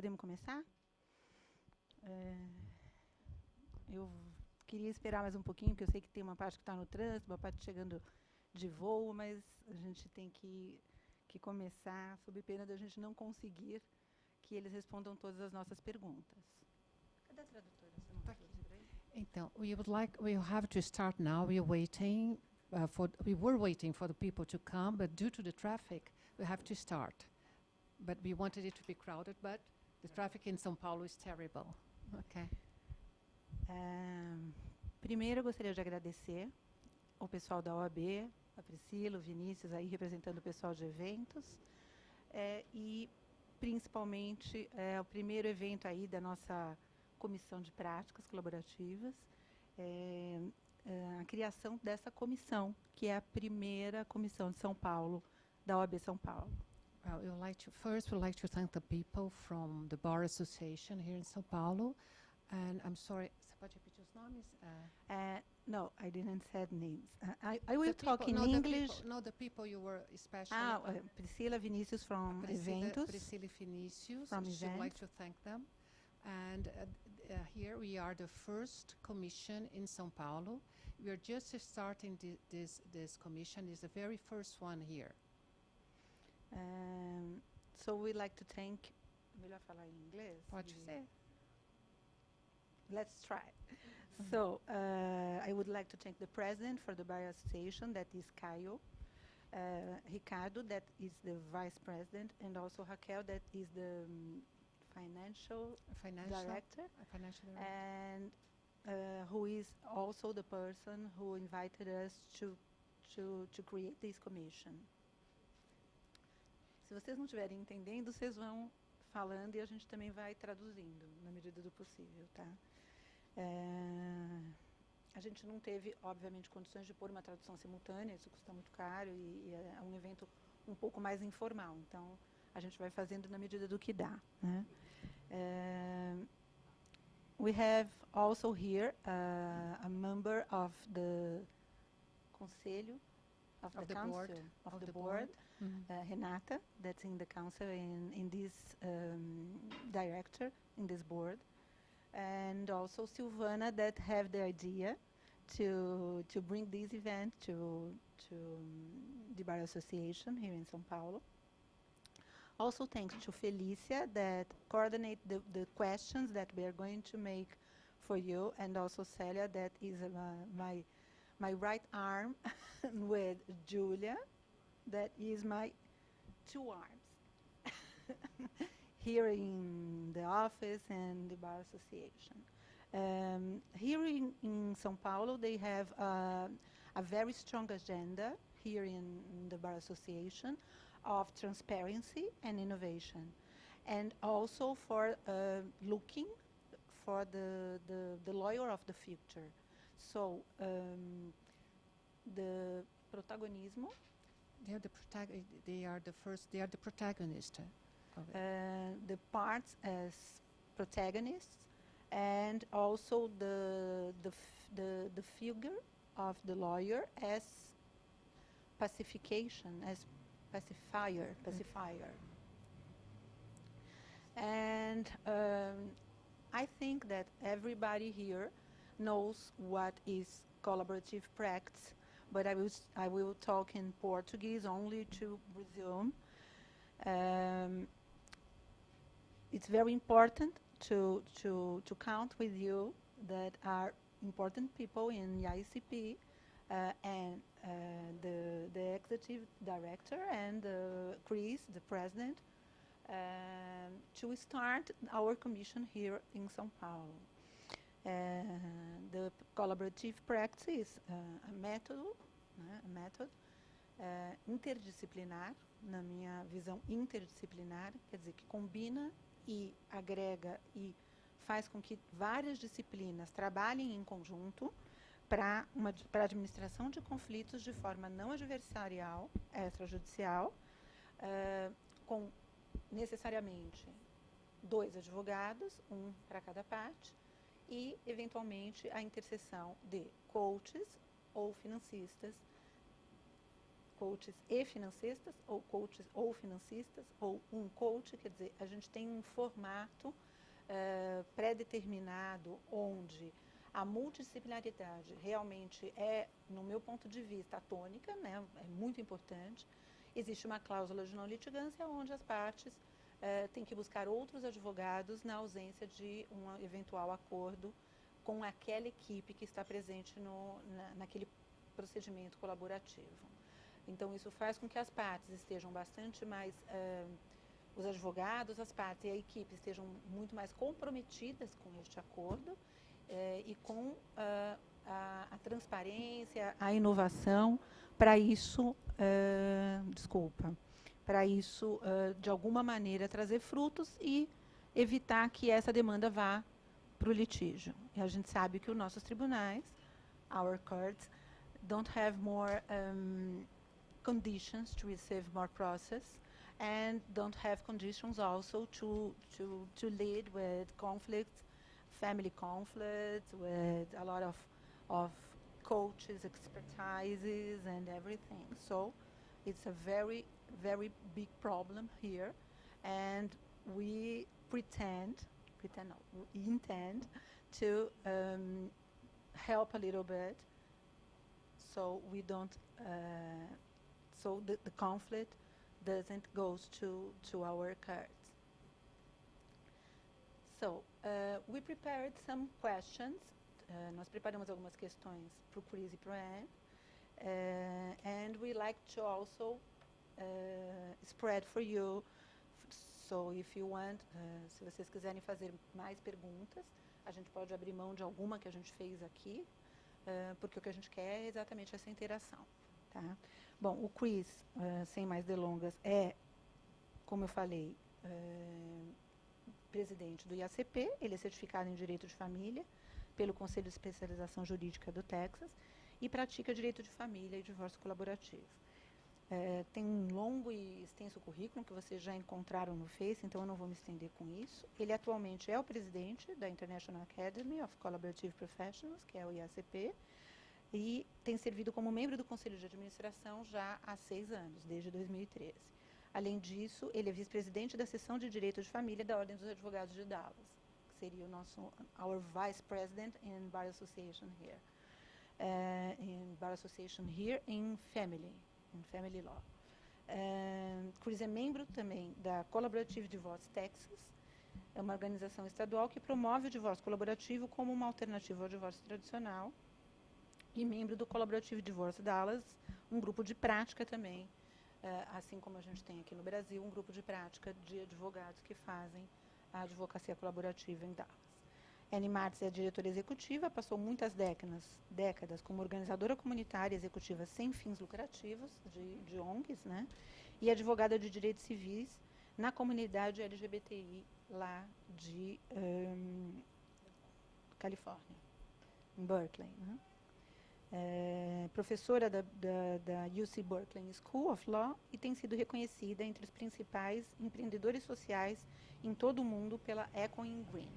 Podemos começar? Eu queria esperar mais um pouquinho, porque eu sei que tem uma parte que está no trânsito, uma parte chegando de voo, mas a gente tem que começar, sob pena de a gente não conseguir que eles respondam todas as nossas perguntas. Cadê a tradutora? Você não traduzir para ele? Então, we have to start now. We were waiting for the people to come, but due to the traffic, we have to start. But we wanted it to be crowded, but the traffic in São Paulo is terrible. Okay. Primeiro, eu gostaria de agradecer ao pessoal da OAB, a Priscila, o Vinícius, aí representando o pessoal de eventos, e principalmente o primeiro evento aí da nossa comissão de práticas colaborativas, a criação dessa comissão, que é a primeira comissão de São Paulo, da OAB São Paulo. Well, we'd like to thank the people from the Bar Association here in São Paulo. And I'm sorry, você pode repetir os nomes? No, I didn't say names. I will talk in English. The people you were especially. Priscila, Vinícius from Eventos. Priscila e Vinícius. From She'd Events. like to thank them. And here we are, the first commission in São Paulo. We are just starting this commission. It's the very first one here. So we'd like to thank. Melhor falar em inglês? Pode ser. Let's try. So I would like to thank the president for the Bar Association, that is Caio, Ricardo, that is the vice president, and also Raquel, that is the financial director, and who is also the person who invited us to create this commission. Se vocês não estiverem entendendo, vocês vão falando e a gente também vai traduzindo, na medida do possível, tá? A gente não teve, obviamente, condições de pôr uma tradução simultânea, isso custa muito caro e é um evento um pouco mais informal, então a gente vai fazendo na medida do que dá, né? We have also here a member of the Conselho, of the Council, of the board. Renata, that's in the council, in this director, in this board. And also Silvana, that have the idea to bring this event to the Bar Association here in São Paulo. Also thanks to Felicia, that coordinate the questions that we are going to make for you, and also Celia, that is my right arm, with Julia, that is my two arms here in the office and the Bar Association. Here in São Paulo, they have a very strong agenda here in the Bar Association of transparency and innovation, and also for looking for the lawyer of the future. So the protagonismo. They are the protagonist of it. The parts as protagonists, and also the figure of the lawyer as pacifier. And I think that everybody here knows what is collaborative practice, but I will talk in Portuguese only to resume. It's very important to count with you that are important people in the ICP, and the executive director, and Chris, the president, to start our commission here in São Paulo. The collaborative practice is a method interdisciplinar, na minha visão interdisciplinar, quer dizer, que combina e agrega e faz com que várias disciplinas trabalhem em conjunto para a administração de conflitos de forma não adversarial, extrajudicial, com necessariamente 2 advogados, um para cada parte, e, eventualmente, a interseção de coaches ou financistas coaches e financistas, ou coaches ou financistas, ou um coach, quer dizer, a gente tem um formato pré-determinado onde a multidisciplinaridade realmente é, no meu ponto de vista, a tônica, né, é muito importante. Existe uma cláusula de não litigância onde as partes têm que buscar outros advogados na ausência de um eventual acordo com aquela equipe que está presente naquele procedimento colaborativo. Então, isso faz com que as partes estejam bastante mais, os advogados, as partes e a equipe estejam muito mais comprometidas com este acordo e com a transparência, a inovação, para isso, para isso, de alguma maneira, trazer frutos e evitar que essa demanda vá para o litígio. E a gente sabe que os nossos tribunais, our courts, don't have more conditions to receive more process and don't have conditions also to lead with conflicts, family conflicts, with a lot of coaches, expertises and everything. So it's a very, very big problem here, and we intend to help a little bit so we don't, so the conflict doesn't goes to our courts. So we prepared some questions. Nós preparamos algumas questões para o Chris e para o Anne. And we like to also spread for you. So if you want, se vocês quiserem fazer mais perguntas, a gente pode abrir mão de alguma que a gente fez aqui, porque o que a gente quer é exatamente essa interação. Tá? Bom, o Chris, sem mais delongas, como eu falei, presidente do IACP, ele é certificado em Direito de Família pelo Conselho de Especialização Jurídica do Texas e pratica Direito de Família e Divórcio Colaborativo. Tem um longo e extenso currículo que vocês já encontraram no Face, então eu não vou me estender com isso. Ele atualmente é o presidente da International Academy of Collaborative Professionals, que é o IACP, e tem servido como membro do Conselho de Administração já há 6 anos, desde 2013. Além disso, ele é vice-presidente da seção de Direito de Família da Ordem dos Advogados de Dallas, que seria o our vice president in Bar Association here. In Family Law. Chris é membro também da Colaborativa Divorce Texas, é uma organização estadual que promove o divórcio colaborativo como uma alternativa ao divórcio tradicional, e membro do Colaborative Divorce Dallas, um grupo de prática também, assim como a gente tem aqui no Brasil, um grupo de prática de advogados que fazem a advocacia colaborativa em Dallas. Tamar-Mattis é diretora executiva, passou muitas décadas como organizadora comunitária executiva sem fins lucrativos, de ONGs, né? E advogada de direitos civis na comunidade LGBTI lá de Califórnia, em Berkeley. Né? Professora da UC Berkeley School of Law e tem sido reconhecida entre os principais empreendedores sociais em todo o mundo pela Econ Green.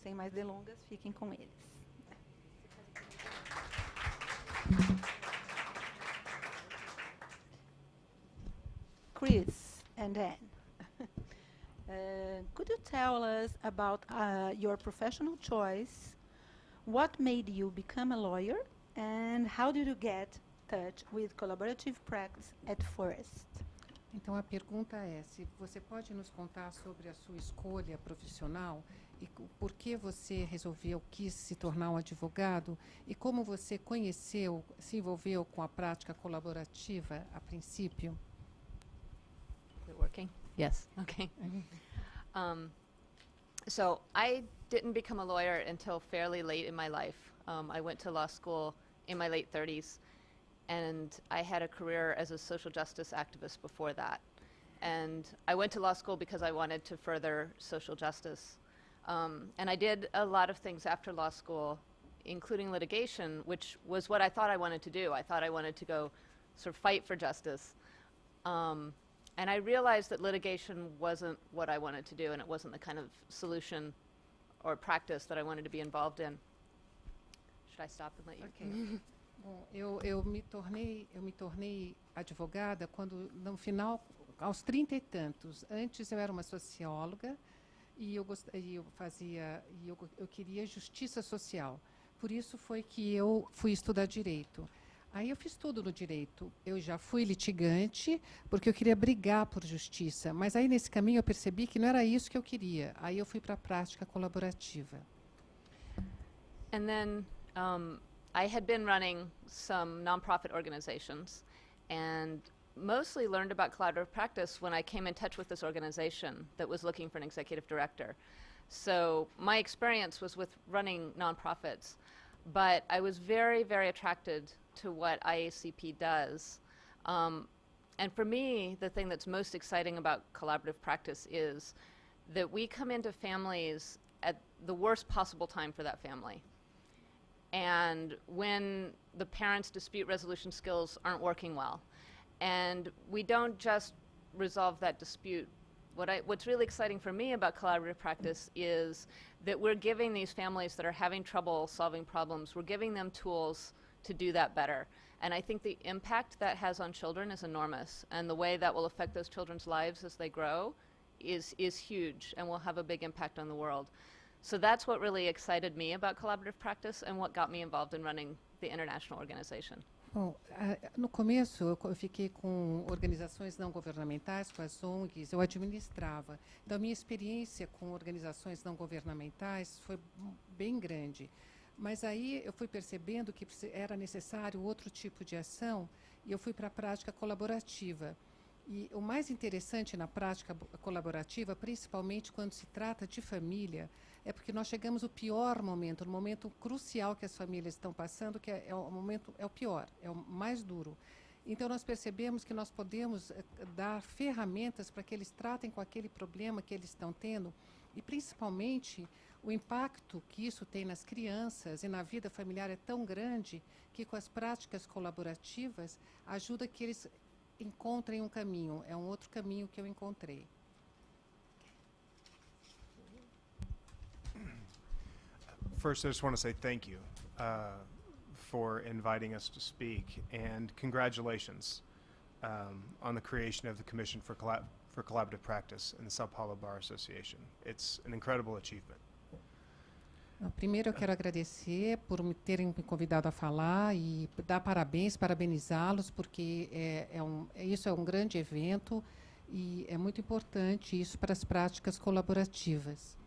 Sem mais delongas, fiquem com eles. Chris and Anne, could you tell us about your professional choice? What made you become a lawyer? And how did you get in touch with collaborative practice at first? Então, a pergunta é, se você pode nos contar sobre a sua escolha profissional e por que você quis se tornar um advogado e como você se envolveu com a prática colaborativa a princípio? Is it working? Yes. Okay. So I didn't become a lawyer until fairly late in my life. I went to law school in my late 30s, and I had a career as a social justice activist before that. And I went to law school because I wanted to further social justice. And I did a lot of things after law school, including litigation, which was what I thought I wanted to do. I thought I wanted to go sort of fight for justice. And I realized that litigation wasn't what I wanted to do, and it wasn't the kind of solution or practice that I wanted to be involved in. Should I stop and let you? Okay. Bom, eu me tornei advogada quando, no final, aos 30 e tantos. Antes eu era uma socióloga e eu queria justiça social. Por isso foi que eu fui estudar direito. Aí eu fiz tudo no direito. Eu já fui litigante porque eu queria brigar por justiça. Mas aí nesse caminho eu percebi que não era isso que eu queria. Aí eu fui para a prática colaborativa. And then I had been running some nonprofit organizations and mostly learned about collaborative practice when I came in touch with this organization that was looking for an executive director. So my experience was with running nonprofits, but I was very, very attracted to what IACP does. And for me, the thing that's most exciting about collaborative practice is that we come into families at the worst possible time for that family. And when the parents' dispute resolution skills aren't working well. And we don't just resolve that dispute. What's really exciting for me about collaborative practice is that we're giving these families that are having trouble solving problems, we're giving them tools to do that better. And I think the impact that has on children is enormous. And the way that will affect those children's lives as they grow is huge and will have a big impact on the world. So that's what really excited me about collaborative practice and what got me involved in running the international organization. Bom, no começo eu fiquei com organizações não governamentais, com as ONGs, eu administrava. Então a minha experiência com organizações não governamentais foi bem grande. Mas aí eu fui percebendo que era necessário outro tipo de ação e eu fui para a prática colaborativa. E o mais interessante na prática colaborativa, principalmente quando se trata de família, é porque nós chegamos no pior momento, no momento crucial que as famílias estão passando, que é o pior, é o mais duro. Então nós percebemos que nós podemos dar ferramentas para que eles tratem com aquele problema que eles estão tendo e principalmente o impacto que isso tem nas crianças e na vida familiar é tão grande que com as práticas colaborativas ajuda que eles encontrem um caminho. É um outro caminho que eu encontrei. First, I just want to say thank you for inviting us to speak, and congratulations on the creation of the Commission for Collaborative Practice in the Sao Paulo Bar Association. It's an incredible achievement. Primeiro eu quero agradecer por me terem me convidado a falar e dar parabéns, parabenizá-los, porque isso é um grande evento e é muito importante isso para as práticas colaborativas.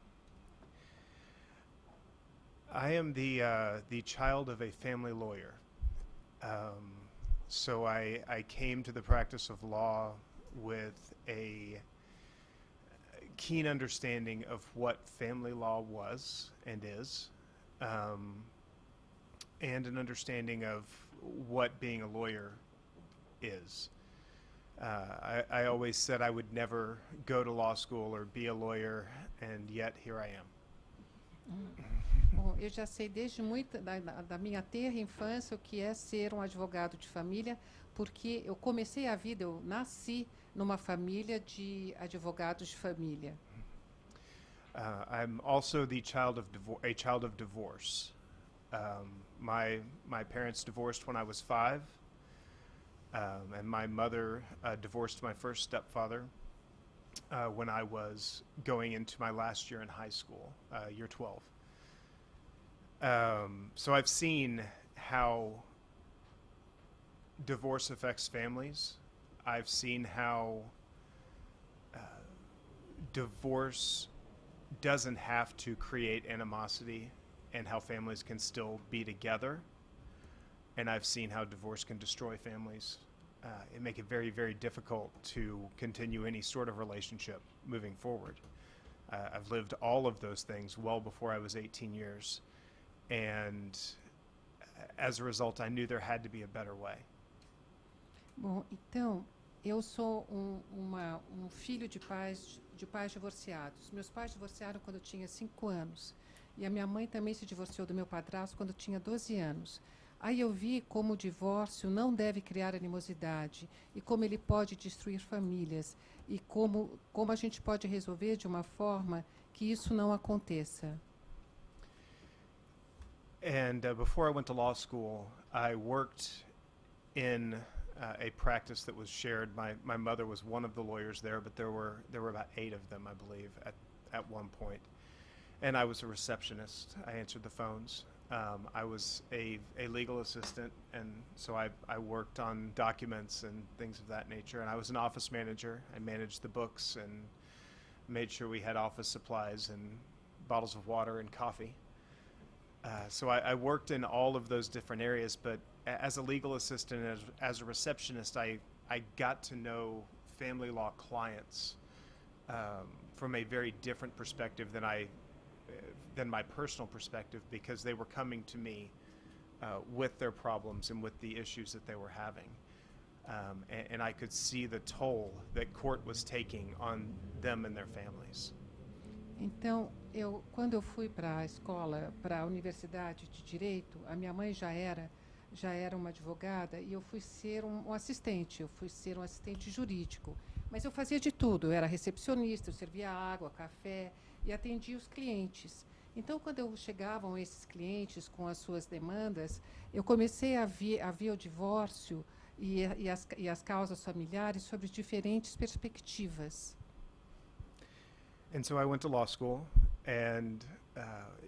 I am the child of a family lawyer. So I came to the practice of law with a keen understanding of what family law was and is, and an understanding of what being a lawyer is. I always said I would never go to law school or be a lawyer, and yet here I am. Bom, eu já sei desde muito da minha tenra infância o que é ser um advogado de família, porque eu comecei a vida, eu nasci numa família de advogados de família. I'm also the child of divorce. My parents divorced when I was 5, and my mother divorced my first stepfather when I was going into my last year in high school, year 12. So I've seen how divorce affects families. I've seen how divorce doesn't have to create animosity and how families can still be together. And I've seen how divorce can destroy families and make it very, very difficult to continue any sort of relationship moving forward. I've lived all of those things well before I was 18 years. And as a result, I knew there had to be a better way. Bom, então, eu sou um filho de pais divorciados. Meus pais divorciaram quando eu tinha 5 anos. E a minha mãe também se divorciou do meu padrasto quando eu tinha 12 anos. Aí eu vi como o divórcio não deve criar animosidade e como ele pode destruir famílias e como a gente pode resolver de uma forma que isso não aconteça. And before I went to law school, I worked in a practice that was shared. My mother was one of the lawyers there, but there were about 8 of them, I believe, at one point. And I was a receptionist. I answered the phones. I was a legal assistant, and so I worked on documents and things of that nature. And I was an office manager. I managed the books and made sure we had office supplies and bottles of water and coffee. So I worked in all of those different areas, but as a legal assistant, as a receptionist, I got to know family law clients from a very different perspective than my personal perspective, because they were coming to me with their problems and with the issues that they were having. And I could see the toll that court was taking on them and their families. Então, quando eu fui para a escola, para a universidade de Direito, a minha mãe já era uma advogada e eu fui ser um assistente, eu fui ser um assistente jurídico. Mas eu fazia de tudo, eu era recepcionista, eu servia água, café e atendia os clientes. Então, quando chegavam esses clientes com as suas demandas, eu comecei a ver o divórcio e as causas familiares sobre diferentes perspectivas. And so I went to law school, and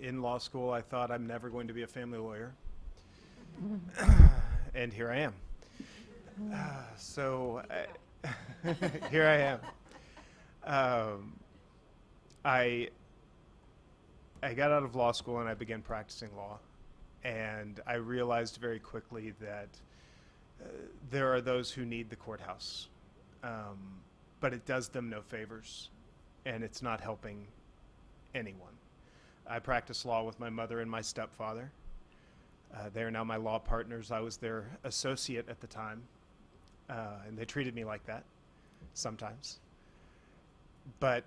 in law school I thought I'm never going to be a family lawyer. And here I am. Here I am. I got out of law school and I began practicing law, and I realized very quickly that there are those who need the courthouse, but it does them no favors, and it's not helping anyone. I practiced law with my mother and my stepfather. They are now my law partners. I was their associate at the time, and they treated me like that sometimes. But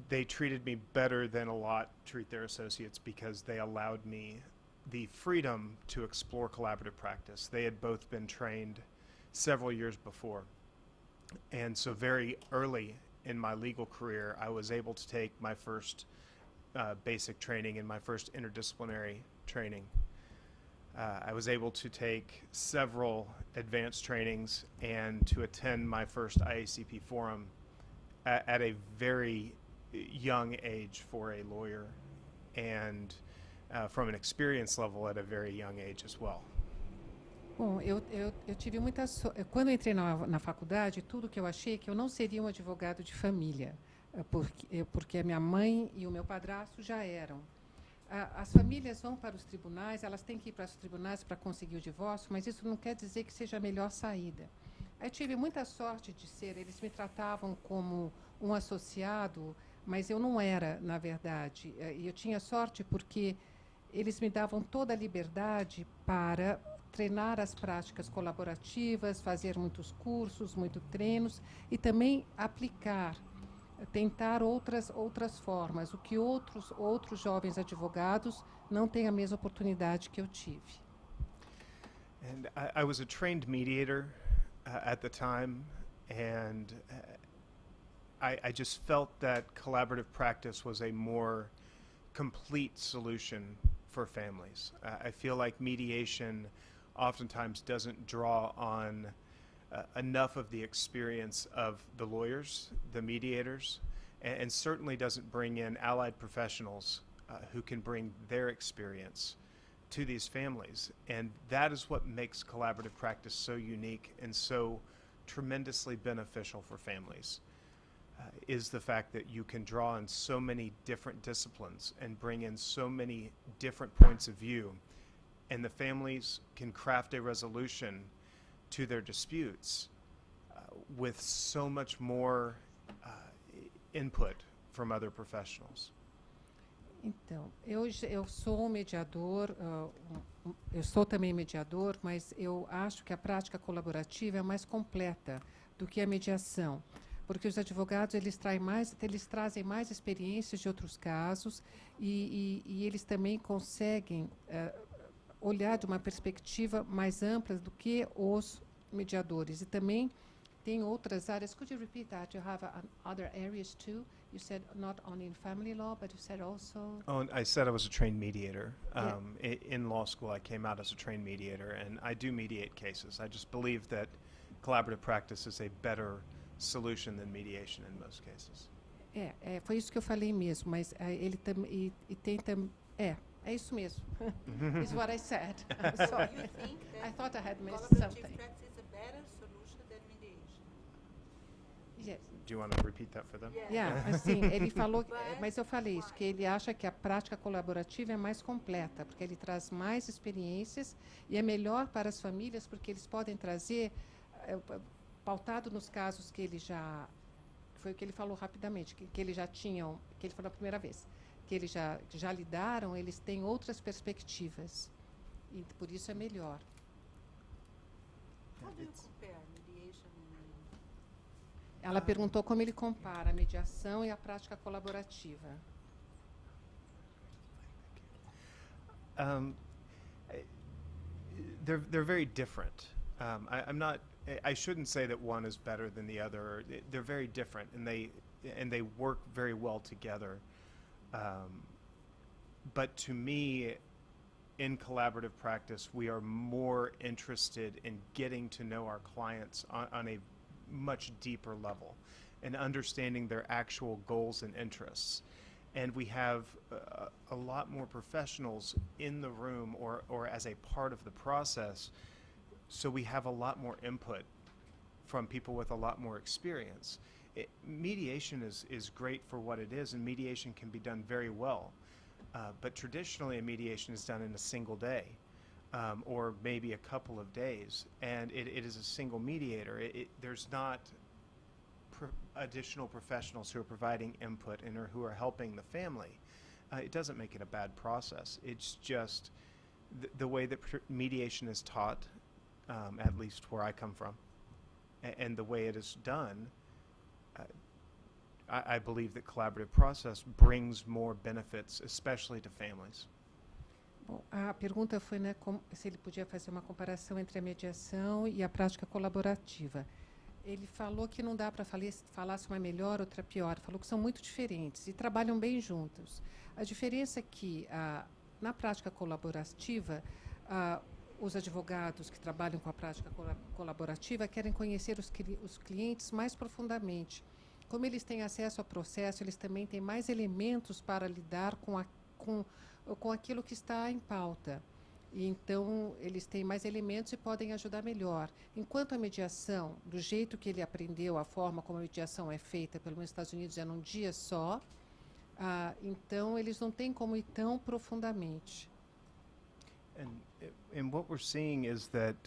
they treated me better than a lot treat their associates, because they allowed me the freedom to explore collaborative practice. They had both been trained several years before. And so very early in my legal career, I was able to take my first basic training and my first interdisciplinary training. I was able to take several advanced trainings and to attend my first IACP forum at a very young age for a lawyer, and from an experience level at a very young age as well. Bom, eu tive muita sorte. Quando eu entrei na faculdade, tudo que eu achei que eu não seria um advogado de família, porque a minha mãe e o meu padrasto já eram. As famílias vão para os tribunais, elas têm que ir para os tribunais para conseguir o divórcio, mas isso não quer dizer que seja a melhor saída. Eu tive muita sorte de ser, eles me tratavam como um associado, mas eu não era, na verdade. E eu tinha sorte porque eles me davam toda a liberdade para treinar as práticas colaborativas, fazer muitos cursos, muitos treinos e também aplicar, tentar outras formas, o que outros jovens advogados não têm a mesma oportunidade que eu tive. And I was a trained mediator at the time, and I just felt that collaborative practice was a more complete solution for families. I feel like mediation oftentimes doesn't draw on enough of the experience of the lawyers, the mediators, and certainly doesn't bring in allied professionals who can bring their experience to these families. And that is what makes collaborative practice so unique and so tremendously beneficial for families, is the fact that you can draw on so many different disciplines and bring in so many different points of view, and the families can craft a resolution to their disputes with so much more input from other professionals. Então, eu sou um mediador, eu sou também mediador, mas eu acho que a prática colaborativa é mais completa do que a mediação, porque os advogados eles trazem mais experiências de outros casos e eles também conseguem olhar de uma perspectiva mais ampla do que os mediadores. E também tem outras áreas. Could you repeat that? You have other areas too? You said not only in family law, but you said also... Oh, and I said I was a trained mediator. Yeah. In law school, I came out as a trained mediator, and I do mediate cases. I just believe that collaborative practice is a better solution than mediation in most cases. Foi isso que eu falei mesmo, mas ele também é isso mesmo. Is what I said. I'm sorry. You think that I thought I had missed collaborative something. practice is a better solution than mediation? Yes. Do you want to repeat that for them? Yeah, assim, ele falou, But mas eu falei isso, que ele acha que a prática colaborativa é mais completa, porque ele traz mais experiências e é melhor para as famílias, porque eles podem trazer, pautado nos casos que ele já, foi o que ele falou rapidamente, que eles já tinham, que ele falou a primeira vez, que eles já lidaram, eles têm outras perspectivas, e por isso é melhor. How do you compare mediation Ela perguntou como ele compara a mediação e a prática colaborativa. They're very different. I shouldn't say that one is better than the other. They're very different, and they work very well together. But to me, in collaborative practice, we are more interested in getting to know our clients on a much deeper level and understanding their actual goals and interests. And we have a lot more professionals in the room or as a part of the process, so we have a lot more input from people with a lot more experience. Mediation is great for what it is, and mediation can be done very well. But traditionally, a mediation is done in a single day, or maybe a couple of days, and it is a single mediator. There's not additional professionals who are providing input and or who are helping the family. It doesn't make it a bad process. It's just the way that mediation is taught, at least where I come from, and the way it is done. I believe that collaborative process brings more benefits, especially to families. Bom, a pergunta foi, né, se ele podia fazer uma comparação entre a mediação e a prática colaborativa. Ele falou que não dá para falar se uma é melhor, outra pior. Falou que são muito diferentes e trabalham bem juntos. A diferença é que, na prática colaborativa, os advogados que trabalham com a prática colaborativa querem conhecer os clientes mais profundamente. Como eles têm acesso ao processo, eles também têm mais elementos para lidar com aquilo que está em pauta. E então, eles têm mais elementos e podem ajudar melhor. Enquanto a mediação, do jeito que ele aprendeu, a forma como a mediação é feita, pelo menos nos Estados Unidos, é num dia só, então eles não têm como ir tão profundamente. And what we're seeing is that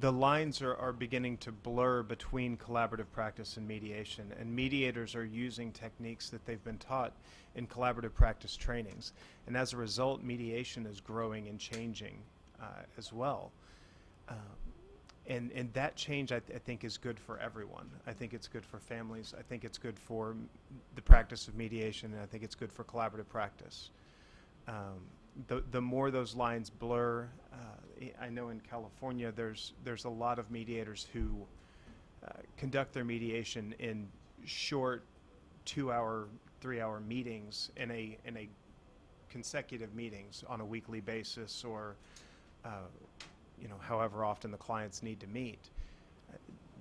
the lines are beginning to blur between collaborative practice and mediation, and mediators are using techniques that they've been taught in collaborative practice trainings, and as a result, mediation is growing and changing as well. And that change, I think, is good for everyone. I think it's good for families. I think it's good for the practice of mediation, and I think it's good for collaborative practice. The more those lines blur, I know in California there's a lot of mediators who conduct their mediation in short 2-hour, 3-hour meetings in a consecutive meetings on a weekly basis, or however often the clients need to meet.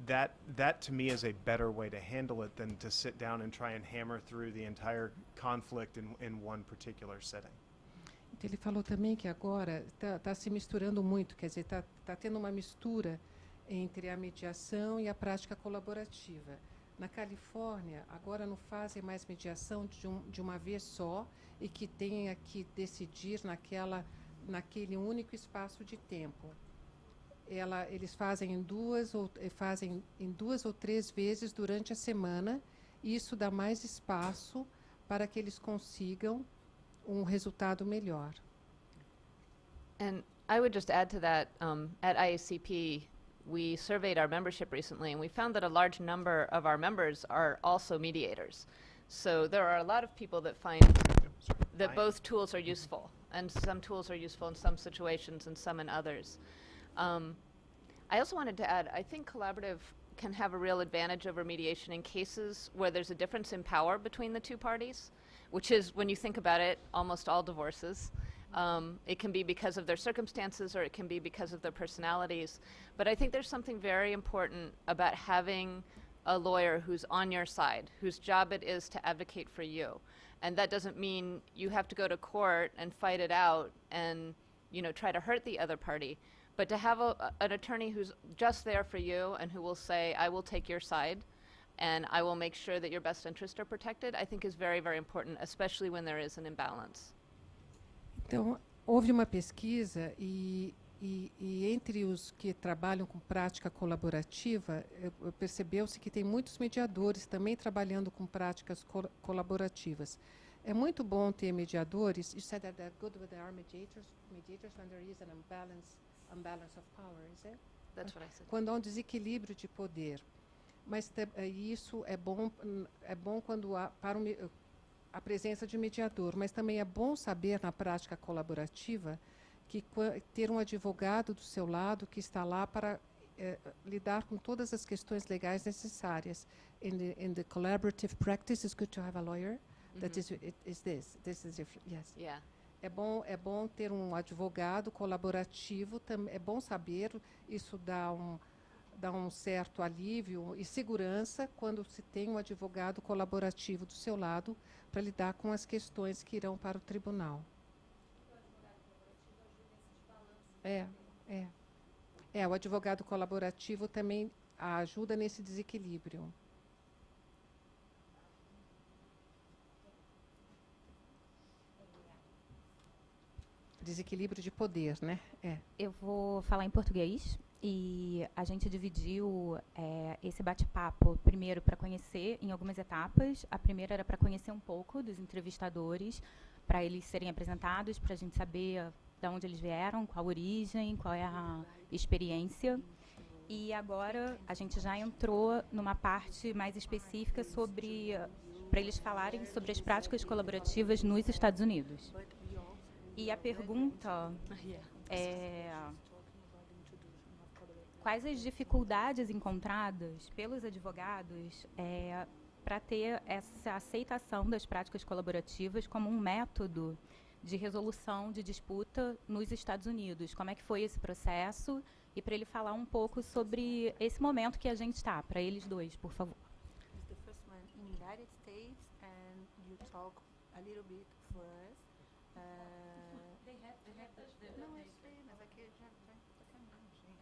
That to me is a better way to handle it than to sit down and try and hammer through the entire conflict in one particular setting. Então, ele falou também que agora está se misturando muito, quer dizer, está tendo uma mistura entre a mediação e a prática colaborativa. Na Califórnia, agora não fazem mais mediação de uma vez só e que tenha que decidir naquele único espaço de tempo. Eles fazem em 2 ou 3 vezes durante a semana, e isso dá mais espaço para que eles consigam resultado melhor. And I would just add to that, at IACP, we surveyed our membership recently, and we found that a large number of our members are also mediators. So there are a lot of people that find that both tools are useful, and some tools are useful in some situations and some in others. I also wanted to add, I think collaborative can have a real advantage over mediation in cases where there's a difference in power between the two parties, which is, when you think about it, almost all divorces. It can be because of their circumstances, or it can be because of their personalities. But I think there's something very important about having a lawyer who's on your side, whose job it is to advocate for you. And that doesn't mean you have to go to court and fight it out and, you know, try to hurt the other party. But to have an attorney who's just there for you and who will say, I will take your side and I will make sure that your best interests are protected, I think is very, very important, especially when there is an imbalance. Então, houve uma pesquisa e entre os que trabalham com prática colaborativa, percebeu-se que tem muitos mediadores também trabalhando com práticas colaborativas. É muito bom ter mediadores. You said that they're good when there are mediators when there is an imbalance of power, is it? That's what I said. Quando há um desequilíbrio de poder. Mas isso é bom quando há a presença de mediador, mas também é bom saber na prática colaborativa que ter um advogado do seu lado que está lá para lidar com todas as questões legais necessárias. In the collaborative practice, it's good to have a lawyer. That is this is different. Yes. Yeah. É bom ter um advogado colaborativo. É bom saber, isso dá um certo alívio e segurança quando se tem um advogado colaborativo do seu lado para lidar com as questões que irão para o tribunal. O advogado colaborativo também ajuda nesse desequilíbrio. Desequilíbrio de poder, né? Eu vou falar em português e a gente dividiu esse bate-papo primeiro para conhecer em algumas etapas. A primeira era para conhecer um pouco dos entrevistadores, para eles serem apresentados, para a gente saber de onde eles vieram, qual a origem, qual é a experiência. E agora a gente já entrou numa parte mais específica para eles falarem sobre as práticas colaborativas nos Estados Unidos. E a pergunta é: quais as dificuldades encontradas pelos advogados para ter essa aceitação das práticas colaborativas como um método de resolução de disputa nos Estados Unidos? Como é que foi esse processo? E para ele falar um pouco sobre esse momento que a gente está, para eles dois, por favor. The first one in United States, and you talk a little bit for us. Não, eu sei, mas aqui já caminhando, gente.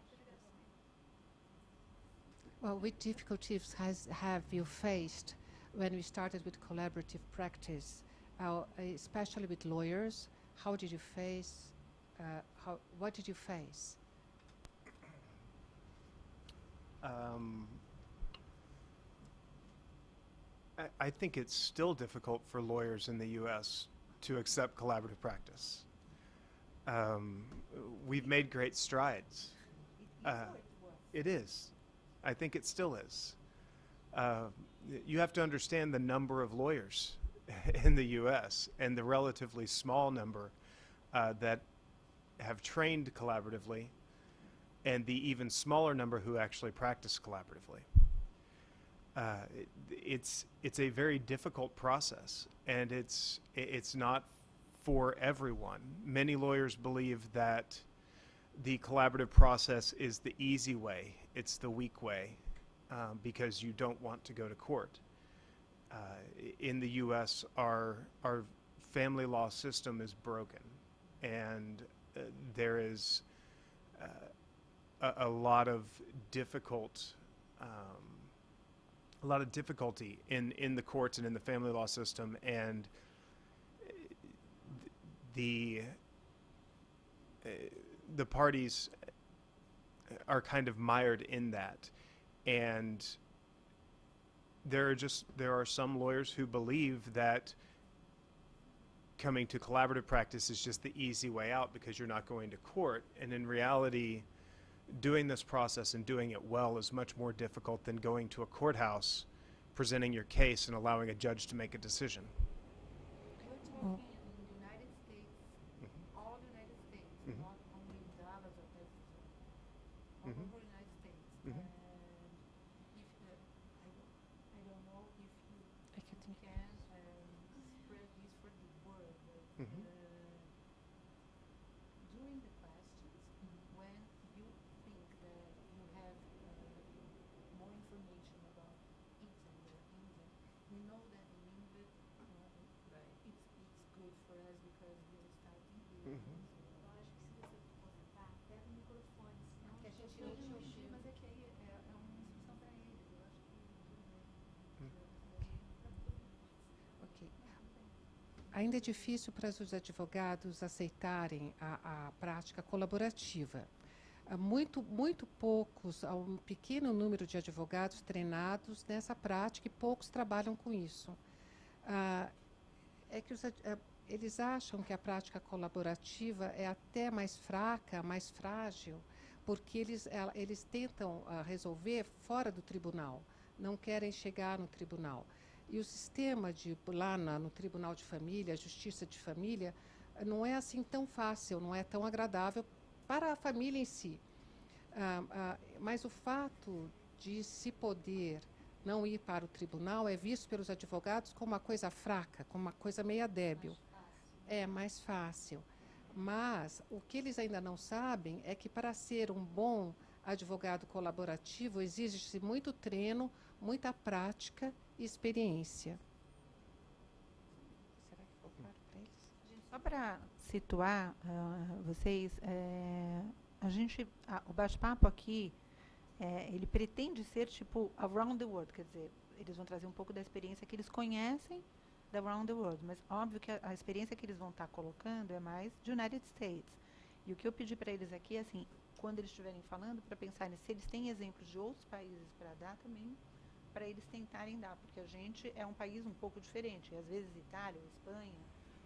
Well, which difficulties have you faced when we started with collaborative practice, especially with lawyers? How did you face? What did you face? I think it's still difficult for lawyers in the U.S. to accept collaborative practice. We've made great strides. It is. I think it still is. You have to understand the number of lawyers in the U.S. and the relatively small number that have trained collaboratively, and the even smaller number who actually practice collaboratively. It's a very difficult process, and it's not for everyone. Many lawyers believe that the collaborative process is the easy way. It's the weak way because you don't want to go to court. In the U.S., our family law system is broken, and there is a lot of difficulty in the courts and in the family law system, and the parties are kind of mired in that. And there are some lawyers who believe that coming to collaborative practice is just the easy way out because you're not going to court. And in reality, doing this process and doing it well is much more difficult than going to a courthouse, presenting your case, and allowing a judge to make a decision. In the United States, all the United States, not only Dallas or Texas, all over the United States. And good for us because we're starting here. Eu acho que se você comentar, pega o microfone, senão Que a gente eu não te entendi, ouviu. mas é que aí é uma instrução para eles. Eu acho que tudo bem. Ok. Ainda é difícil para os advogados aceitarem a prática colaborativa. Há muito poucos, há um pequeno número de advogados treinados nessa prática e poucos trabalham com isso. É que eles acham que a prática colaborativa é até mais fraca, mais frágil, porque eles tentam resolver fora do tribunal, não querem chegar no tribunal. E o sistema lá no Tribunal de Família, a Justiça de Família, não é assim tão fácil, não é tão agradável para a família em si. Mas o fato de se poder não ir para o tribunal é visto pelos advogados como uma coisa fraca, como uma coisa meia débil. É mais fácil. Mas o que eles ainda não sabem é que para ser um bom advogado colaborativo exige-se muito treino, muita prática e experiência. Será que ficou claro para eles? Só para situar vocês, o bate-papo aqui, ele pretende ser tipo around the world, quer dizer, eles vão trazer um pouco da experiência que eles conhecem da around the world, mas óbvio que a experiência que eles vão estar colocando é mais de United States. E o que eu pedi para eles aqui é assim, quando eles estiverem falando, para pensarem se eles têm exemplos de outros países para dar também, para eles tentarem dar, porque a gente é um país um pouco diferente, e às vezes Itália ou Espanha,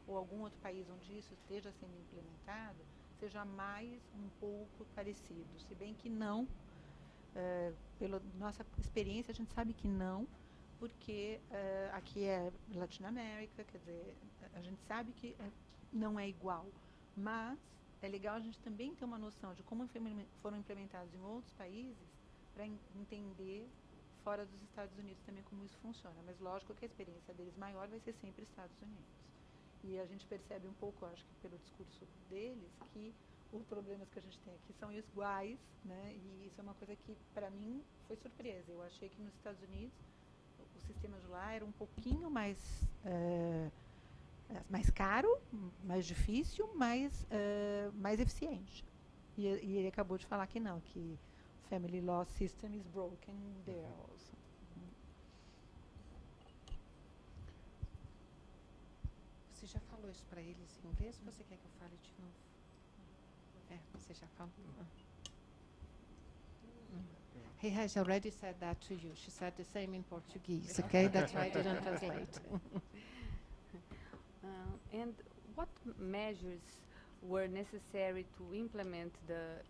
ou algum outro país onde isso esteja sendo implementado, seja mais um pouco parecido, se bem que não, pela nossa experiência a gente sabe que não, porque aqui é Latinoamérica, quer dizer, a gente sabe que não é igual, mas é legal a gente também ter uma noção de como foram implementados em outros países para entender fora dos Estados Unidos também como isso funciona, mas lógico que a experiência deles maior vai ser sempre Estados Unidos. E a gente percebe um pouco, acho que pelo discurso deles, que os problemas que a gente tem aqui são iguais, né? E isso é uma coisa que, para mim, foi surpresa. Eu achei que nos Estados Unidos o sistema de lá era um pouquinho mais caro, mais difícil, mais eficiente. E ele acabou de falar que não, que family law system is broken there also. Você já falou isso para eles em inglês ou você quer que eu fale de novo? Você já falou? He has already said that to you. She said the same in Portuguese, okay? That's why I didn't translate. And what measures were necessary to implement the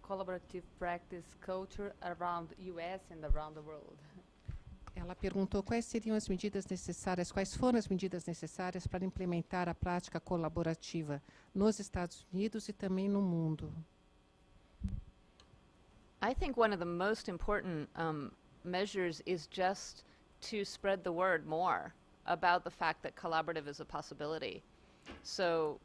collaborative practice culture around US and around the world? Ela perguntou quais seriam as medidas necessárias, quais foram as medidas necessárias para implementar a prática colaborativa nos Estados Unidos e também no mundo. I think one of the most important measures is just to spread the word more about the fact that collaborative is a possibility. So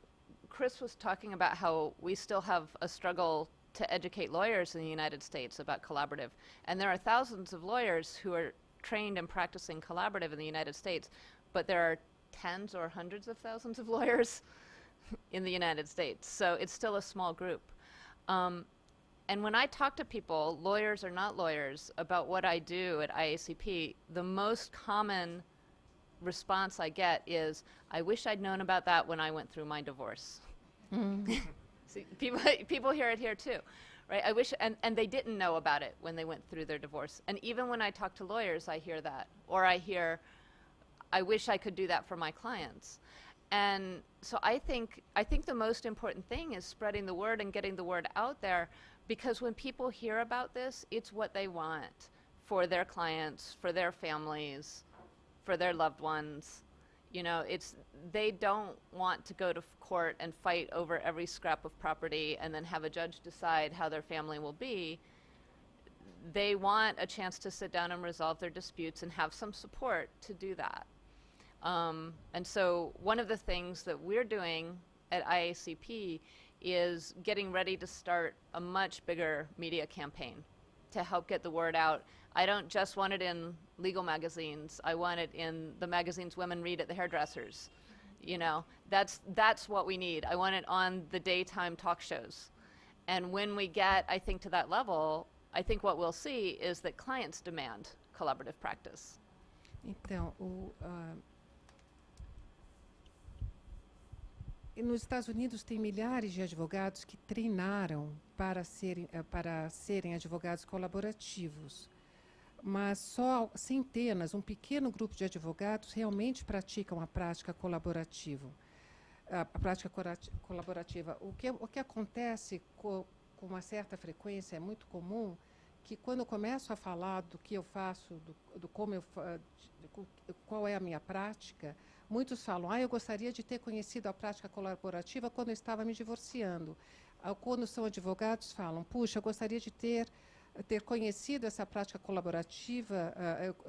Chris was talking about how we still have a struggle to educate lawyers in the United States about collaborative. And there are thousands of lawyers who are trained and practicing collaborative in the United States, but there are tens or hundreds of thousands of lawyers in the United States. So it's still a small group. And when I talk to people, lawyers or not lawyers, about what I do at IACP, the most common response I get is, I wish I'd known about that when I went through my divorce. See, people hear it here too, right? I wish, and they didn't know about it when they went through their divorce. And even when I talk to lawyers, I hear that. Or I hear, I wish I could do that for my clients. And so I think the most important thing is spreading the word and getting the word out there, because when people hear about this, it's what they want for their clients, for their families, for their loved ones. You know, they don't want to go to court and fight over every scrap of property and then have a judge decide how their family will be. They want a chance to sit down and resolve their disputes and have some support to do that. And so one of the things that we're doing at IACP is getting ready to start a much bigger media campaign to help get the word out. I don't just want it in legal magazines. I want it in the magazines women read at the hairdressers. You know, that's what we need. I want it on the daytime talk shows. And when we get, I think, to that level, I think what we'll see is that clients demand collaborative practice. Então, e nos Estados Unidos tem milhares de advogados que treinaram para serem advogados colaborativos. Mas só centenas, um pequeno grupo de advogados realmente praticam a prática colaborativa. O que acontece com uma certa frequência, é muito comum, que quando eu começo a falar do que eu faço, qual é a minha prática, muitos falam, eu gostaria de ter conhecido a prática colaborativa quando eu estava me divorciando. Quando são advogados, falam, puxa, eu gostaria de ter conhecido essa prática colaborativa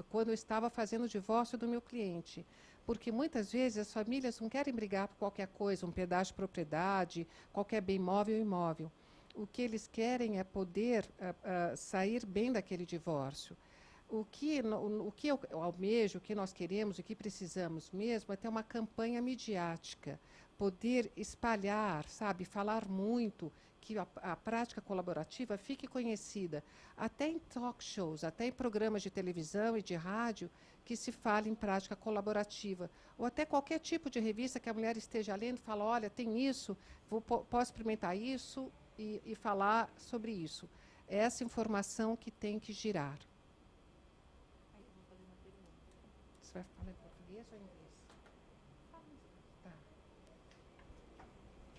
quando eu estava fazendo o divórcio do meu cliente. Porque muitas vezes as famílias não querem brigar por qualquer coisa, um pedaço de propriedade, qualquer bem móvel ou imóvel. O que eles querem é poder sair bem daquele divórcio. O que eu almejo, o que nós queremos, o que precisamos mesmo é ter uma campanha midiática, poder espalhar, sabe, falar muito, que a prática colaborativa fique conhecida, até em talk shows, até em programas de televisão e de rádio, que se fale em prática colaborativa. Ou até qualquer tipo de revista que a mulher esteja lendo, fala, olha, tem isso, posso experimentar isso e falar sobre isso. É essa informação que tem que girar. Você vai falar em português ou em inglês?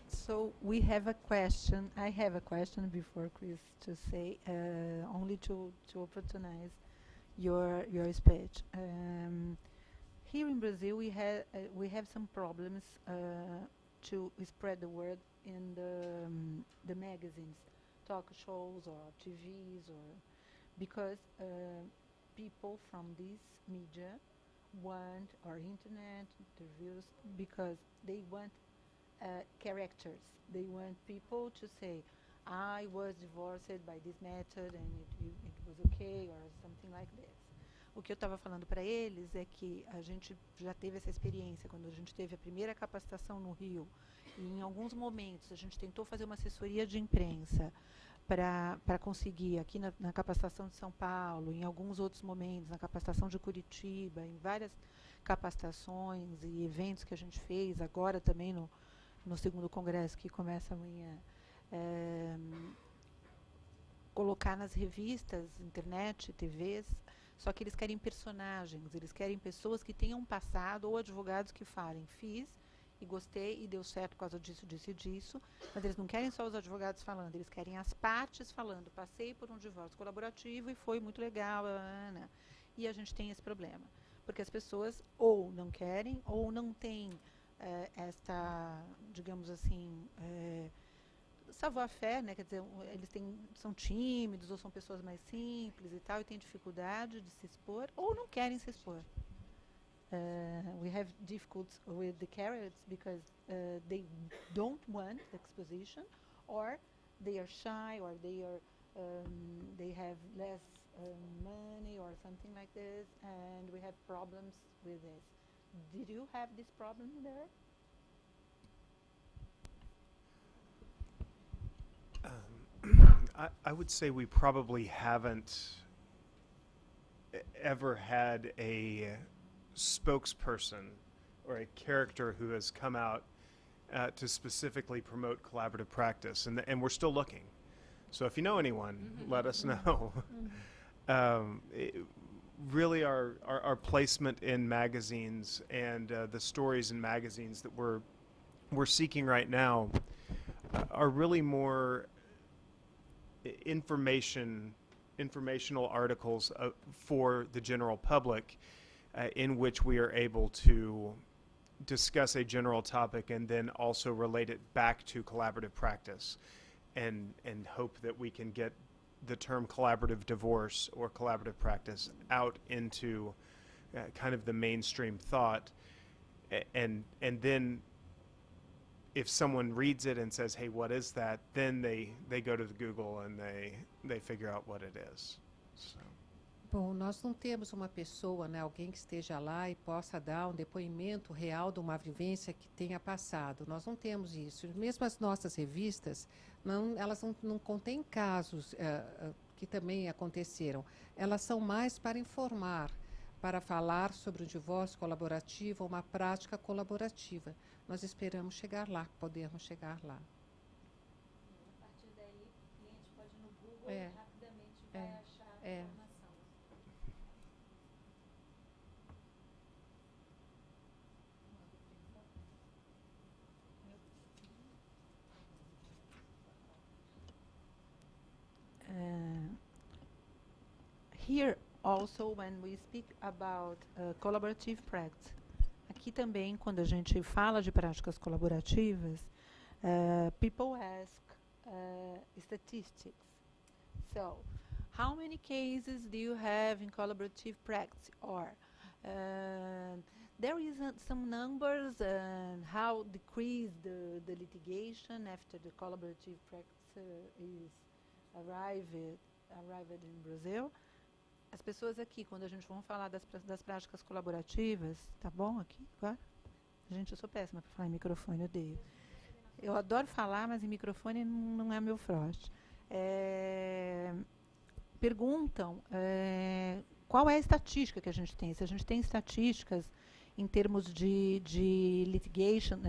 So we have a question. I have a question before Chris to say, only to opportunize your speech. Here in Brazil, we have some problems to spread the word in the magazines, talk shows or TVs, or because people from this media want, or internet interviews, because they want characters. They want people to say, I was divorced by this method and it was okay, or something like this. O que eu estava falando para eles é que a gente já teve essa experiência quando a gente teve a primeira capacitação no Rio, e em alguns momentos a gente tentou fazer uma assessoria de imprensa para conseguir, aqui na capacitação de São Paulo, em alguns outros momentos, na capacitação de Curitiba, em várias capacitações e eventos que a gente fez, agora também no segundo congresso que começa amanhã, colocar nas revistas, internet, TVs, só que eles querem personagens, eles querem pessoas que tenham passado, ou advogados que falem, fiz e gostei e deu certo por causa disso, disso e disso, mas eles não querem só os advogados falando, eles querem as partes falando, passei por um divórcio colaborativo e foi muito legal, e a gente tem esse problema, porque as pessoas ou não querem, ou não têm esta, digamos assim, savoir-faire, né? Quer dizer, eles são tímidos, ou são pessoas mais simples e tal, e têm dificuldade de se expor, ou não querem se expor. We have difficulties with the candidates because they don't want the exposition, or they are shy, or they have less money, or something like this, and we have problems with this. Did you have this problem there? I would say we probably haven't ever had a spokesperson or a character who has come out to specifically promote collaborative practice, and we're still looking. So if you know anyone, let us know. Really our placement in magazines and the stories in magazines that we're seeking right now are really more informational articles for the general public, in which we are able to discuss a general topic and then also relate it back to collaborative practice, and hope that we can get the term collaborative divorce or collaborative practice out into kind of the mainstream thought, and then if someone reads it and says, hey, what is that, then they go to the Google and they figure out what it is. So. Bom, nós não temos uma pessoa, né, alguém que esteja lá e possa dar um depoimento real de uma vivência que tenha passado. Nós não temos isso. Mesmo as nossas revistas, elas não contêm casos que também aconteceram. Elas são mais para informar, para falar sobre o divórcio colaborativo, uma prática colaborativa. Nós esperamos chegar lá, podermos chegar lá. A partir daí, o cliente pode ir no Google e rapidamente vai achar a informação. Here also, when we speak about collaborative practice, aqui também, quando a gente fala de práticas colaborativas, people ask statistics. So, how many cases do you have in collaborative practice? Or there is some numbers and how decrease the litigation after the collaborative practice is arrived in Brazil. As pessoas aqui, quando a gente for falar das práticas colaborativas, tá bom aqui agora? Gente, eu sou péssima para falar em microfone, eu odeio. Eu adoro falar, mas em microfone não é meu forte. Perguntam qual é a estatística que a gente tem. Se a gente tem estatísticas em termos de litigation,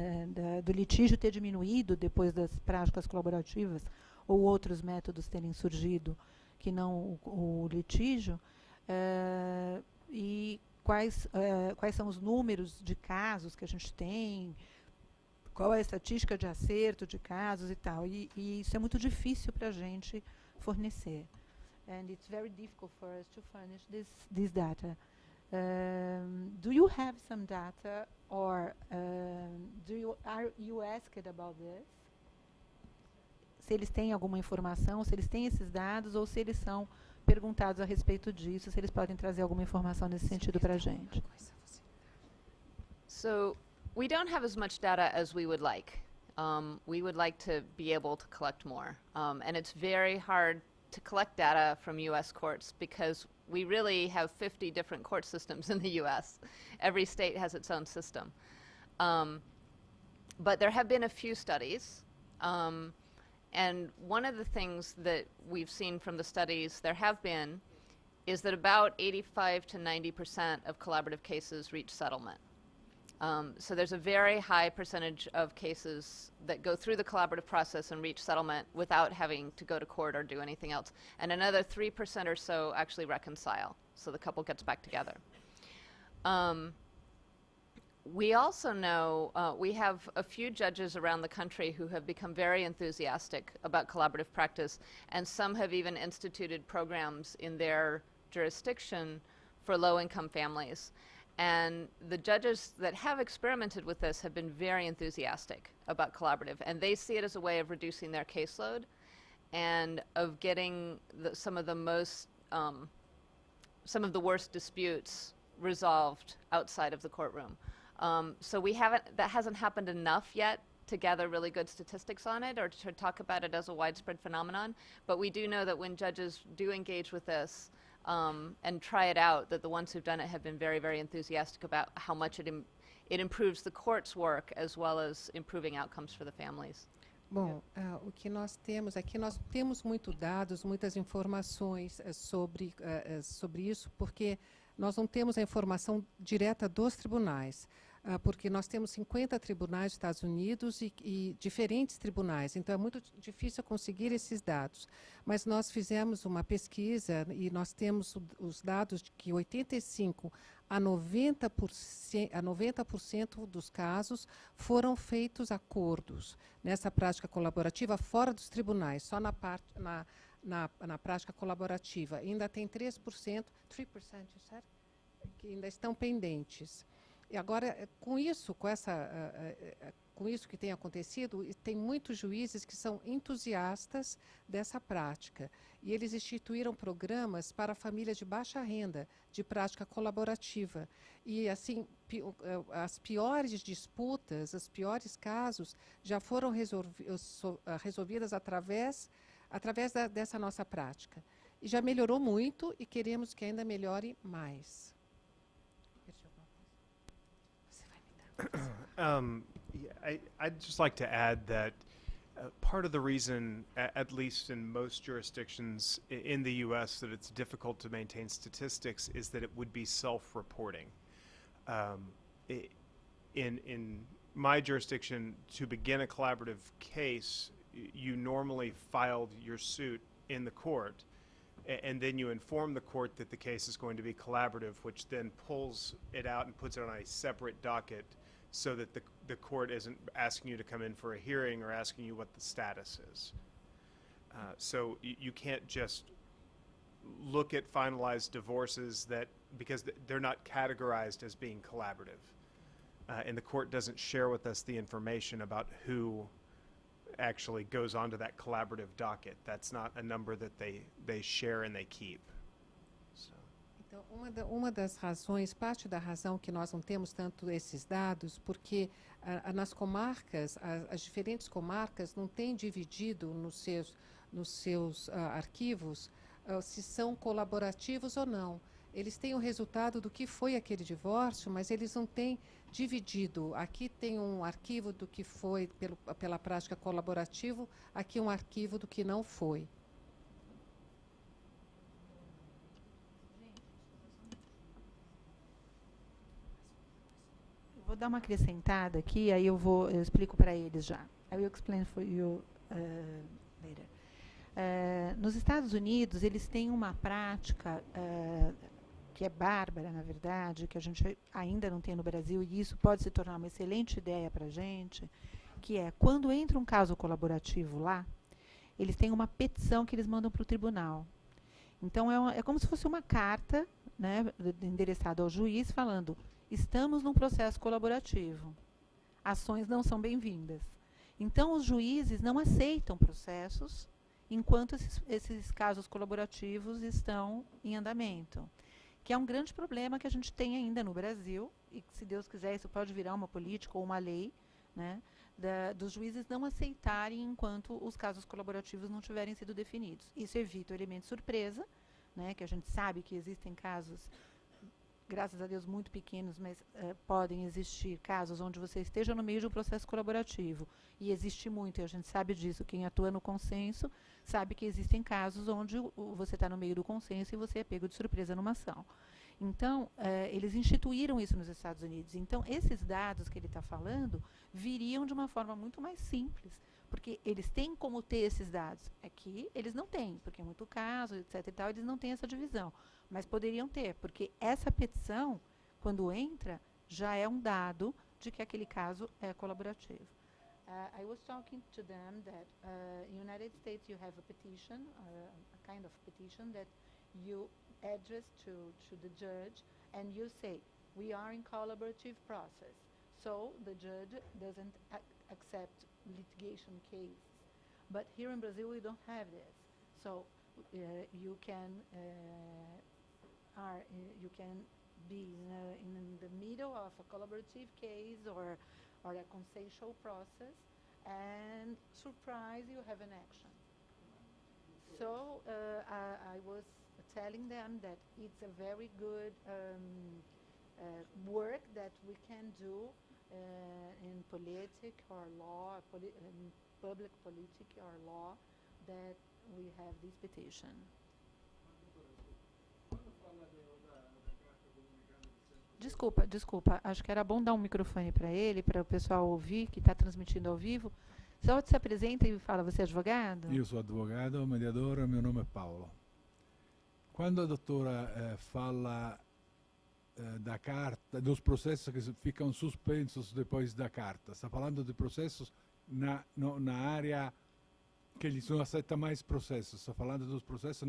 do litígio ter diminuído depois das práticas colaborativas ou outros métodos terem surgido que não o litígio, e quais são os números de casos que a gente tem, qual é a estatística de acerto de casos e tal. E isso é muito difícil para a gente fornecer. And it's very difficult for us to furnish this data. Do you have some data, or are you asked about this? Se eles têm alguma informação, se eles têm esses dados, ou se eles são perguntados a respeito disso, se eles podem trazer alguma informação nesse sentido para a gente. So we don't have as much data as we would like. We would like to be able to collect more. And it's very hard to collect data from U.S. courts because we really have 50 different court systems in the U.S. Every state has its own system. But there have been a few studies. And one of the things that we've seen from the studies there have been is that about 85 to 90% of collaborative cases reach settlement. So there's a very high percentage of cases that go through the collaborative process and reach settlement without having to go to court or do anything else. And another 3% or so actually reconcile, so the couple gets back together. We also know we have a few judges around the country who have become very enthusiastic about collaborative practice, and some have even instituted programs in their jurisdiction for low-income families. And the judges that have experimented with this have been very enthusiastic about collaborative, and they see it as a way of reducing their caseload and of getting some of the worst disputes resolved outside of the courtroom. So that hasn't happened enough yet to gather really good statistics on it or to talk about it as a widespread phenomenon. But we do know that when judges do engage with this and try it out, that the ones who've done it have been very, very enthusiastic about how much it improves the court's work as well as improving outcomes for the families. Bom, o que nós temos aqui, nós temos muitos dados, muitas informações sobre isso, porque nós não temos a informação direta dos tribunais, porque nós temos 50 tribunais dos Estados Unidos e diferentes tribunais, então é muito difícil conseguir esses dados. Mas nós fizemos uma pesquisa e nós temos os dados de que 85 a 90% dos casos foram feitos acordos nessa prática colaborativa fora dos tribunais, só na prática colaborativa. Ainda tem 3%, que ainda estão pendentes. E agora, com isso que tem acontecido, tem muitos juízes que são entusiastas dessa prática. E eles instituíram programas para famílias de baixa renda, de prática colaborativa. E, assim, as piores disputas, os piores casos, já foram resolvidas através dessa nossa prática. e já melhorou muito e queremos que ainda melhore mais. I'd just like to add that part of the reason, at least in most jurisdictions in the U.S., that it's difficult to maintain statistics is that it would be self-reporting. In my jurisdiction, to begin a collaborative case, you normally filed your suit in the court, and then you inform the court that the case is going to be collaborative, which then pulls it out and puts it on a separate docket so that the court isn't asking you to come in for a hearing or asking you what the status is. So you can't just look at finalized divorces because they're not categorized as being collaborative. And the court doesn't share with us the information about who actually goes onto that collaborative docket. That's not a number that they share and they keep. So. Então, uma das razões, parte da razão que nós não temos tanto esses dados, porque nas comarcas, as diferentes comarcas não têm dividido nos seus arquivos se são colaborativos ou não. Eles têm o resultado do que foi aquele divórcio, mas eles não têm dividido. Aqui tem um arquivo do que foi pela prática colaborativo, aqui um arquivo do que não foi. Vou dar uma acrescentada aqui, aí eu explico para eles já. I will explain for you later. Nos Estados Unidos, eles têm uma prática que é bárbara, na verdade, que a gente ainda não tem no Brasil, e isso pode se tornar uma excelente ideia para a gente, que é, quando entra um caso colaborativo lá, eles têm uma petição que eles mandam para o tribunal. Então, é como se fosse uma carta, né, endereçada ao juiz, falando: estamos num processo colaborativo. Ações não são bem-vindas. Então, os juízes não aceitam processos enquanto esses casos colaborativos estão em andamento, que é um grande problema que a gente tem ainda no Brasil, e que, se Deus quiser, isso pode virar uma política ou uma lei, né, dos juízes não aceitarem enquanto os casos colaborativos não tiverem sido definidos. Isso evita o elemento surpresa, né, que a gente sabe que existem casos, graças a Deus, muito pequenos, mas podem existir casos onde você esteja no meio de um processo colaborativo. E existe muito, e a gente sabe disso. Quem atua no consenso sabe que existem casos onde você está no meio do consenso e você é pego de surpresa numa ação. Então, eles instituíram isso nos Estados Unidos. Então, esses dados que ele está falando viriam de uma forma muito mais simples, porque eles têm como ter esses dados. Aqui, eles não têm, porque é muito caso, etc. e tal, eles não têm essa divisão. Mas poderiam ter, porque essa petição, quando entra, já é um dado de que aquele caso é colaborativo. I was talking to them that in the United States you have a petition, a kind of petition that you address to the judge, and you say, we are in collaborative process. So the judge doesn't accept litigation cases. But here in Brazil we don't have this. So you can be in the middle of a collaborative case or a consensual process, and surprise, you have an action. So I was telling them that it's a very good work that we can do in politic or law, in public politic or law, that we have this petition. Desculpa, acho que era bom dar um microfone para ele, para o pessoal ouvir, que está transmitindo ao vivo. Só se apresenta e fala, você é advogado? Io sono advocato, mediatore, meu nome é Paolo. Quando a doutora fala da carta, dos processos que ficam suspensos depois da carta, está falando de processos na área que eles não aceitam mais processos, está falando dos processos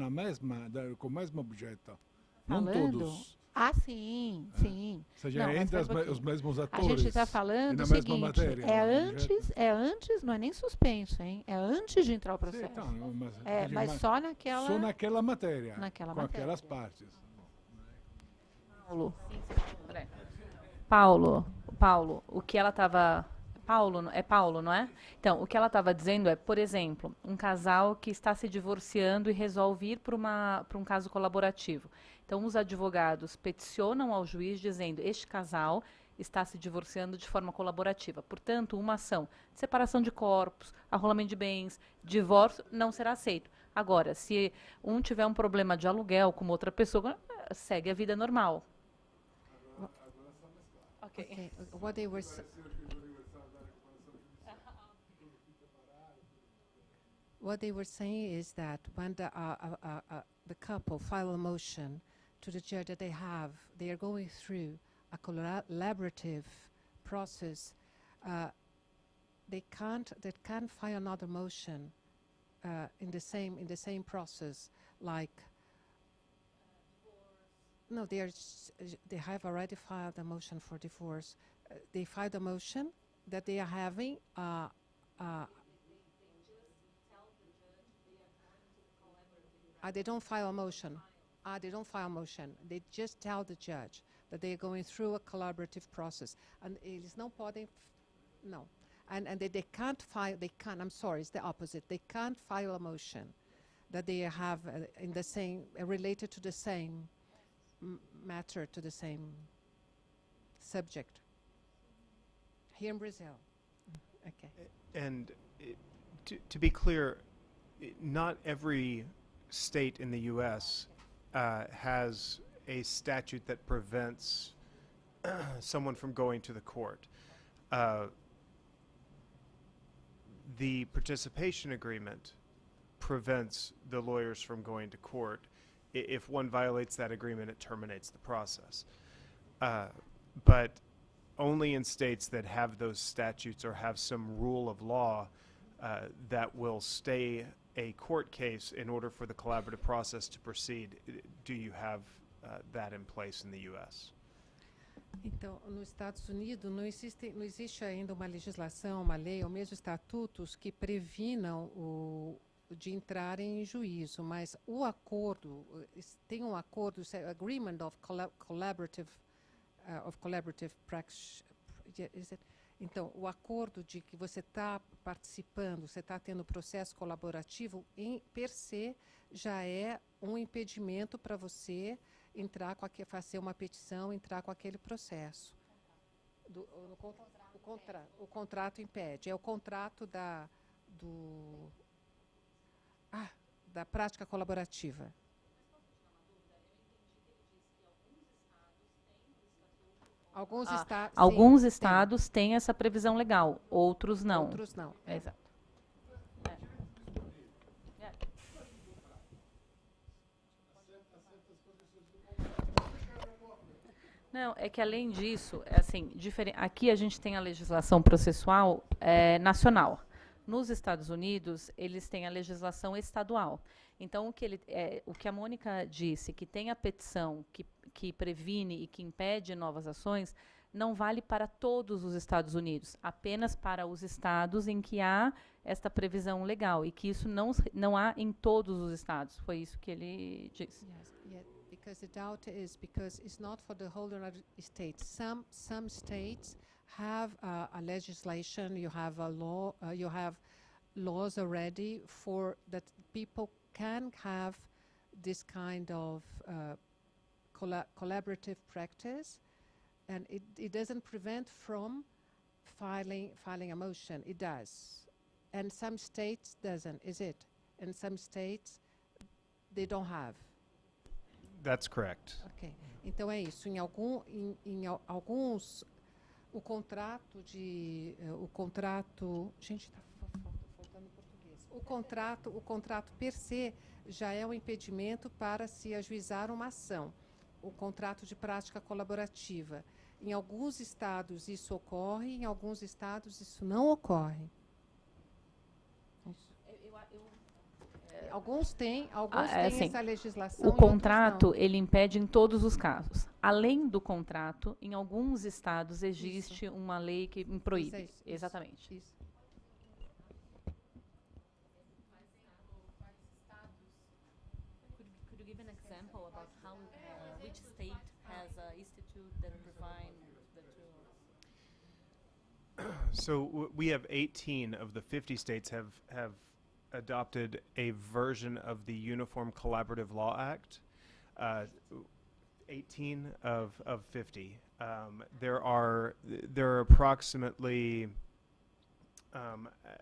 com o mesmo objeto, não todos. Ah, sim. Ou seja, entre os mesmos atores. A gente está falando o seguinte, matéria, é antes, não é nem suspenso, hein? É antes de entrar o processo. Sim, então, mas só naquela... Só naquela matéria, naquela com matéria. aquelas partes. Paulo, o que ela estava Paulo, é Paulo, não é? Então, o que ela estava dizendo é, por exemplo, um casal que está se divorciando e resolve ir para um caso colaborativo. Então, os advogados peticionam ao juiz dizendo: este casal está se divorciando de forma colaborativa. Portanto, uma ação de separação de corpos, arrolamento de bens, divórcio, não será aceito. Agora, se um tiver um problema de aluguel com outra pessoa, segue a vida normal. Okay. What they were what they were saying is that when the couple file a motion to the judge that they are going through a collaborative process, they can't file another motion in the same process, like. No, they have already filed a motion for divorce. They filed a motion that they are having. They don't file a motion. They don't file a motion. They just tell the judge that they are going through a collaborative process, and eles não podem. No, and they can't file. They can't. I'm sorry. It's the opposite. They can't file a motion that they have in the same related to the same matter, to the same subject here in Brazil. Okay. And to be clear, not every state in the U.S. Has a statute that prevents someone from going to the court. The participation agreement prevents the lawyers from going to court. If one violates that agreement, it terminates the process. But only in states that have those statutes or have some rule of law that will stay a court case in order for the collaborative process to proceed, do you have that in place in the U.S.? Então, nos Estados Unidos não existe ainda uma legislação, uma lei, ou mesmo estatutos que previnam de entrar em juízo, mas o acordo, tem um acordo, agreement of collaborative practice, então, o acordo de que você está participando, você está tendo processo colaborativo, per se, já é um impedimento para você entrar fazer uma petição, entrar com aquele processo. O contrato impede. É o contrato da prática colaborativa. Alguns estados têm essa previsão legal, outros não. Outros não. Exato. Não, é que além disso, assim, aqui a gente tem a legislação processual nacional. Nos Estados Unidos, eles têm a legislação estadual. Então, o que a Mônica disse, que tem a petição que previne e que impede novas ações, não vale para todos os Estados Unidos, apenas para os estados em que há esta previsão legal, e que isso não há em todos os estados. Foi isso que ele disse. Yes, because the doubt is because it's not for the whole United States. Some states have a legislation, you have a law, you have laws already for that people can have this kind of collaborative practice, and it doesn't prevent from filing a motion. It does, and some states doesn't. Is it? And some states they don't have. That's correct. Okay. Então é isso. Em alguns o contrato, gente, está faltando português. O contrato per se já é um impedimento para se ajuizar uma ação. O contrato de prática colaborativa. Em alguns estados isso ocorre, em alguns estados isso não ocorre. Isso. Alguns têm assim, essa legislação. O contrato, ele impede em todos os casos. Além do contrato, em alguns estados existe uma lei que proíbe. Isso. Exatamente. Isso. Could you give an example about how which state has an institute that prevents the two? So we have 18 of the 50 states have adopted a version of the Uniform Collaborative Law Act. 18 of 50. There are approximately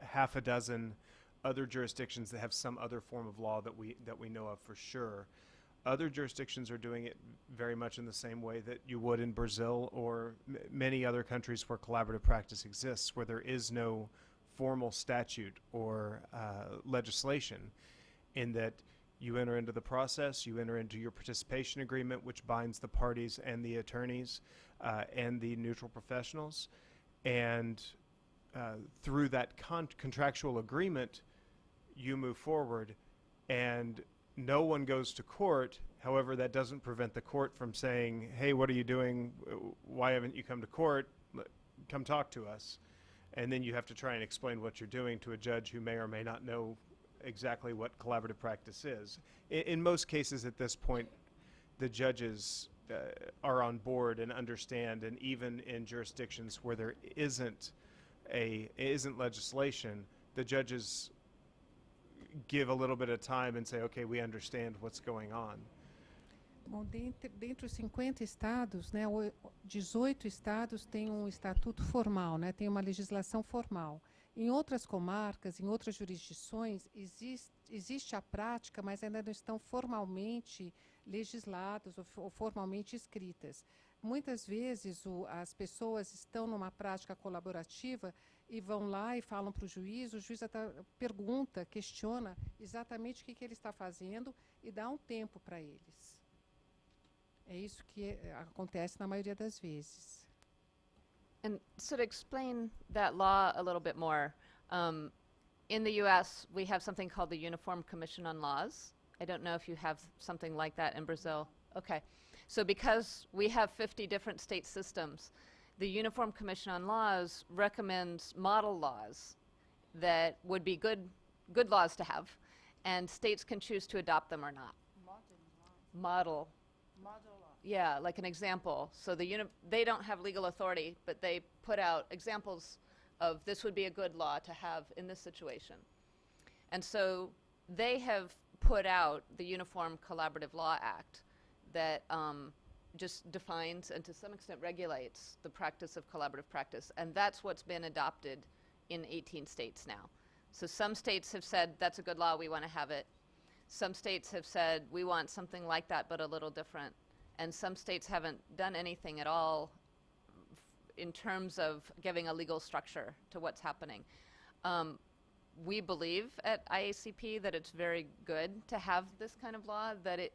half a dozen other jurisdictions that have some other form of law that we know of for sure. Other jurisdictions are doing it very much in the same way that you would in Brazil or many other countries where collaborative practice exists, where there is no formal statute or legislation, in that you enter into the process, you enter into your participation agreement, which binds the parties and the attorneys and the neutral professionals, and through that contractual agreement, you move forward, and no one goes to court. However, that doesn't prevent the court from saying, hey, what are you doing? Why haven't you come to court? Come talk to us. And then you have to try and explain what you're doing to a judge who may or may not know exactly what collaborative practice is. In most cases at this point, the judges are on board and understand, and even in jurisdictions where there isn't legislation, the judges give a little bit of time and say, okay, we understand what's going on. Bom, dentre os 50 estados, né, 18 estados têm um estatuto formal, né, tem uma legislação formal. Em outras comarcas, em outras jurisdições, existe a prática, mas ainda não estão formalmente legisladas ou formalmente escritas. Muitas vezes as pessoas estão numa prática colaborativa e vão lá e falam para o juiz até pergunta, questiona exatamente o que ele está fazendo e dá um tempo para eles. É isso que acontece na maioria das vezes. And so to explain that law a little bit more, in the US, we have something called the Uniform Commission on Laws. I don't know if you have something like that in Brazil. Okay. So because we have 50 different state systems, the Uniform Commission on Laws recommends model laws that would be good laws to have, and states can choose to adopt them or not. Model law. Yeah, like an example. So they don't have legal authority, but they put out examples of this would be a good law to have in this situation. And so they have put out the Uniform Collaborative Law Act that just defines and to some extent regulates the practice of collaborative practice. And that's what's been adopted in 18 states now. So some states have said, that's a good law, we want to have it. Some states have said, we want something like that, but a little different. And some states haven't done anything at all in terms of giving a legal structure to what's happening. We believe at IACP that it's very good to have this kind of law, that it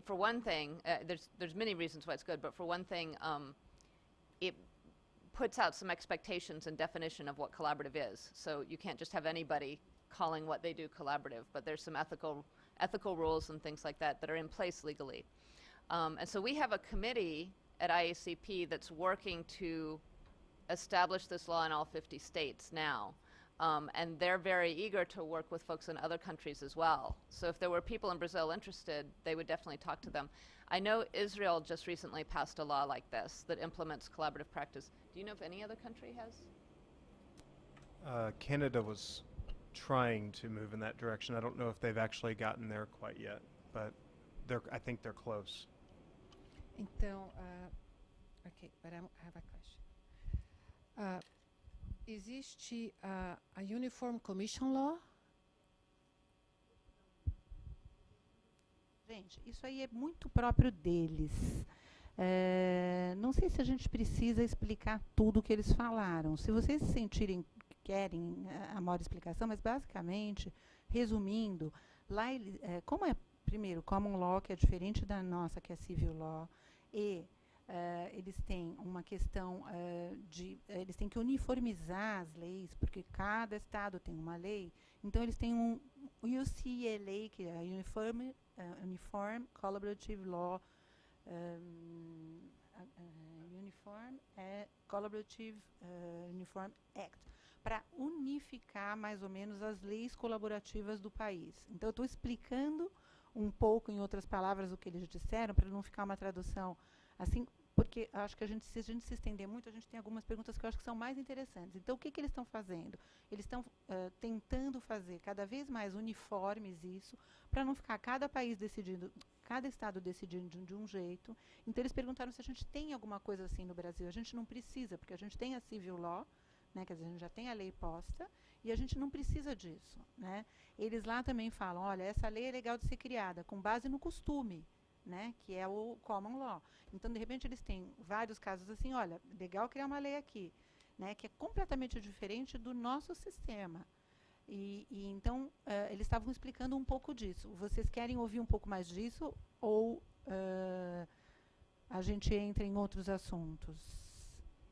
for one thing, there's many reasons why it's good, but for one thing, it puts out some expectations and definition of what collaborative is. So you can't just have anybody calling what they do collaborative, but there's some ethical rules and things like that that are in place legally. And so we have a committee at IACP that's working to establish this law in all 50 states now. And they're very eager to work with folks in other countries as well. So if there were people in Brazil interested, they would definitely talk to them. I know Israel just recently passed a law like this that implements collaborative practice. Do you know if any other country has? Canada was trying to move in that direction. I don't know if they've actually gotten there quite yet, but I think they're close. Então, okay, but I have a question. Existe a Uniform Commission Law? Gente, isso aí é muito próprio deles. Não sei se a gente precisa explicar tudo o que eles falaram. Se vocês se sentirem que querem a maior explicação, mas basicamente, resumindo, lá como é, primeiro, Common Law, que é diferente da nossa, que é Civil Law, e eles têm uma questão eles têm que uniformizar as leis, porque cada estado tem uma lei. Então, eles têm um UCLA, que é Uniform Collaborative Law, Collaborative Uniform Act, para unificar mais ou menos as leis colaborativas do país. Então, eu estou explicando um pouco, em outras palavras, o que eles disseram, para não ficar uma tradução assim, porque acho que se a gente se estender muito, a gente tem algumas perguntas que eu acho que são mais interessantes. Então, o que eles estão fazendo? Eles estão tentando fazer cada vez mais uniformes isso, para não ficar cada país decidindo, cada estado decidindo de um jeito. Então, eles perguntaram se a gente tem alguma coisa assim no Brasil. A gente não precisa, porque a gente tem a civil law, né, quer dizer, a gente já tem a lei posta, e a gente não precisa disso, né? Eles lá também falam, olha, essa lei é legal de ser criada, com base no costume, né, que é o common law. Então, de repente, eles têm vários casos assim, olha, legal criar uma lei aqui, né, que é completamente diferente do nosso sistema. E então, eles estavam explicando um pouco disso. Vocês querem ouvir um pouco mais disso ou a gente entra em outros assuntos?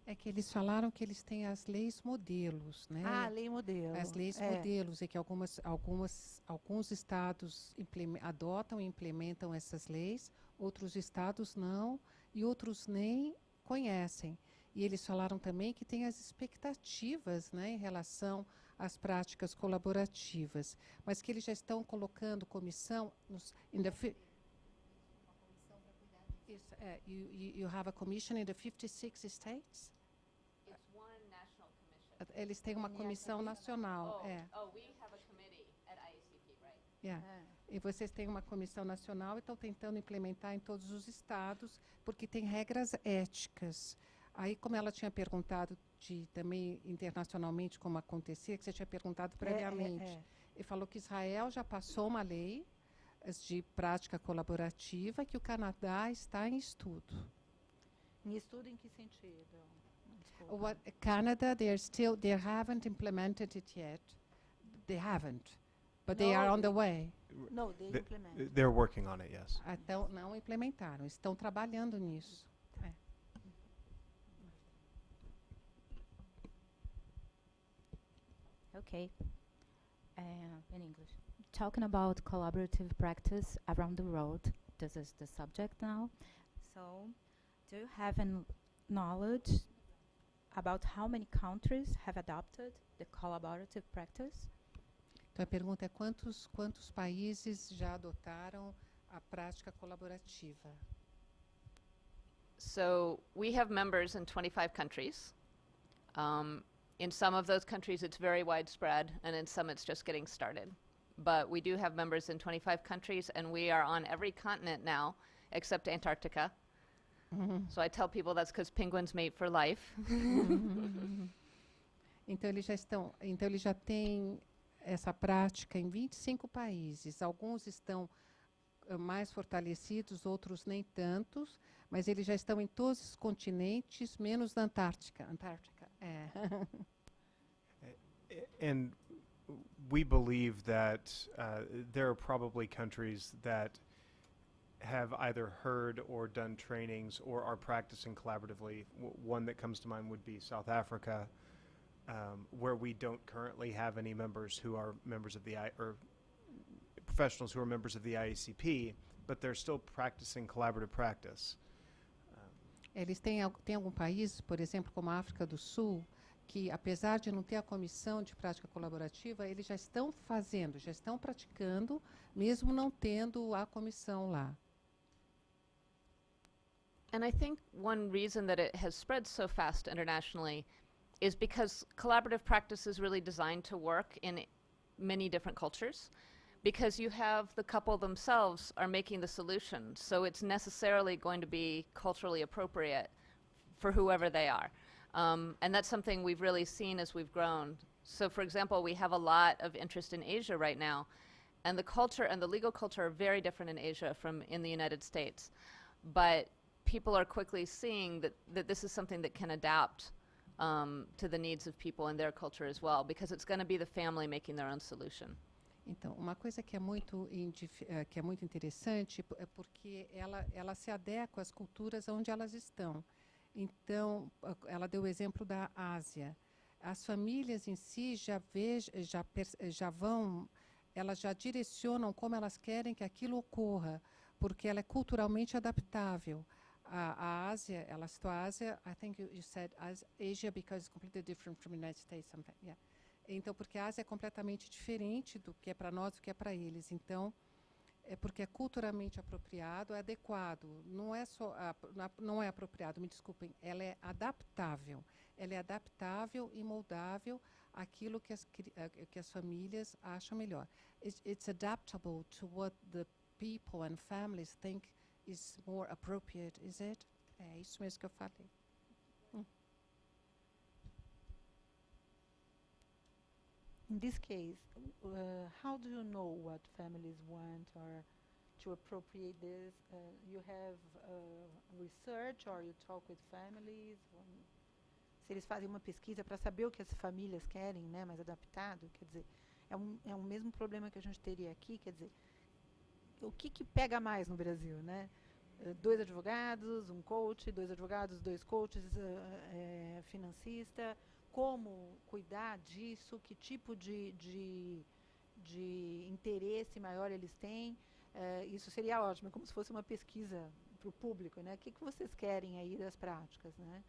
É que eles falaram que eles têm as leis modelos, né? Ah, lei modelo. As leis modelos, e que alguns estados adotam e implementam essas leis, outros estados não, e outros nem conhecem. E eles falaram também que tem as expectativas, né, em relação às práticas colaborativas, mas que eles já estão colocando comissão you have a commission in the 56 states? It's one national commission. Eles têm uma comissão nacional. We have a committee at IACP, right? Yeah. E vocês têm uma comissão nacional e estão tentando implementar em todos os estados, porque tem regras éticas. Aí, como ela tinha perguntado também internacionalmente como acontecia, que você tinha perguntado previamente, ele falou que Israel já passou uma lei de prática colaborativa, que o Canadá está em estudo. Em estudo em que sentido? Canada, they haven't implemented it yet. They haven't, but they are on the way. No, they implement. They're working on it, yes. Então, não implementaram, estão trabalhando nisso. Okay. In English. Talking about collaborative practice around the world, this is the subject now. So, do you have any knowledge about how many countries have adopted the collaborative practice? Então, a pergunta é quantos países já adotaram a prática colaborativa? So we have members in 25 countries. In some of those countries, it's very widespread, and in some, it's just getting started. But we do have members in 25 countries, and we are on every continent now, except Antarctica. So I tell people that's because penguins mate for life. Então eles já têm essa prática em 25 países. Alguns estão mais fortalecidos, outros nem tantos, mas eles já estão em todos os continentes, menos na Antártica. And we believe that there are probably countries that have either heard or done trainings or are practicing collaboratively. One that comes to mind would be South Africa, where we don't currently have any members who are members of or professionals who are members of the IACP, but they're still practicing collaborative practice. Eles têm algum país, por exemplo, como a África do Sul, que apesar de não ter a comissão de prática colaborativa, eles já estão praticando, mesmo não tendo a comissão lá. And I think one reason that it has spread so fast internationally is because collaborative practice is really designed to work in many different cultures, because you have the couple themselves are making the solution, so it's necessarily going to be culturally appropriate for whoever they are. And that's something we've really seen as we've grown. So, for example, we have a lot of interest in Asia right now, and the culture and the legal culture are very different in Asia from in the United States. But people are quickly seeing that this is something that can adapt to the needs of people in their culture as well, because it's going to be the family making their own solution. Então, uma coisa que é muito interessante é porque ela se adequa às culturas onde elas estão. Então, ela deu o exemplo da Ásia. As famílias em si elas já direcionam como elas querem que aquilo ocorra, porque ela é culturalmente adaptável. A Ásia, ela citou a Ásia, I think you said Asia because it's completely different from the United States. Yeah. Então, porque a Ásia é completamente diferente do que é para nós, do que é para eles. Então, é porque é culturalmente apropriado, é adequado. Não é só não é apropriado, me desculpem, ela é adaptável. Ela é adaptável e moldável àquilo que as famílias acham melhor. It's adaptable to what the people and families think is more appropriate, is it? É isso mesmo que eu falei. In this case, how do you know what families want or to appropriate this? You have research or you talk with families? Se eles fazem uma pesquisa para saber o que as famílias querem, né, mais adaptado, quer dizer, é um mesmo problema que a gente teria aqui, quer dizer, o que pega mais no Brasil, né? 2 advogados, um coach, 2 advogados, 2 coaches, financista. Como cuidar disso, que tipo de interesse maior eles têm. Isso seria ótimo, como se fosse uma pesquisa para o público, né? O que vocês querem aí das práticas, né?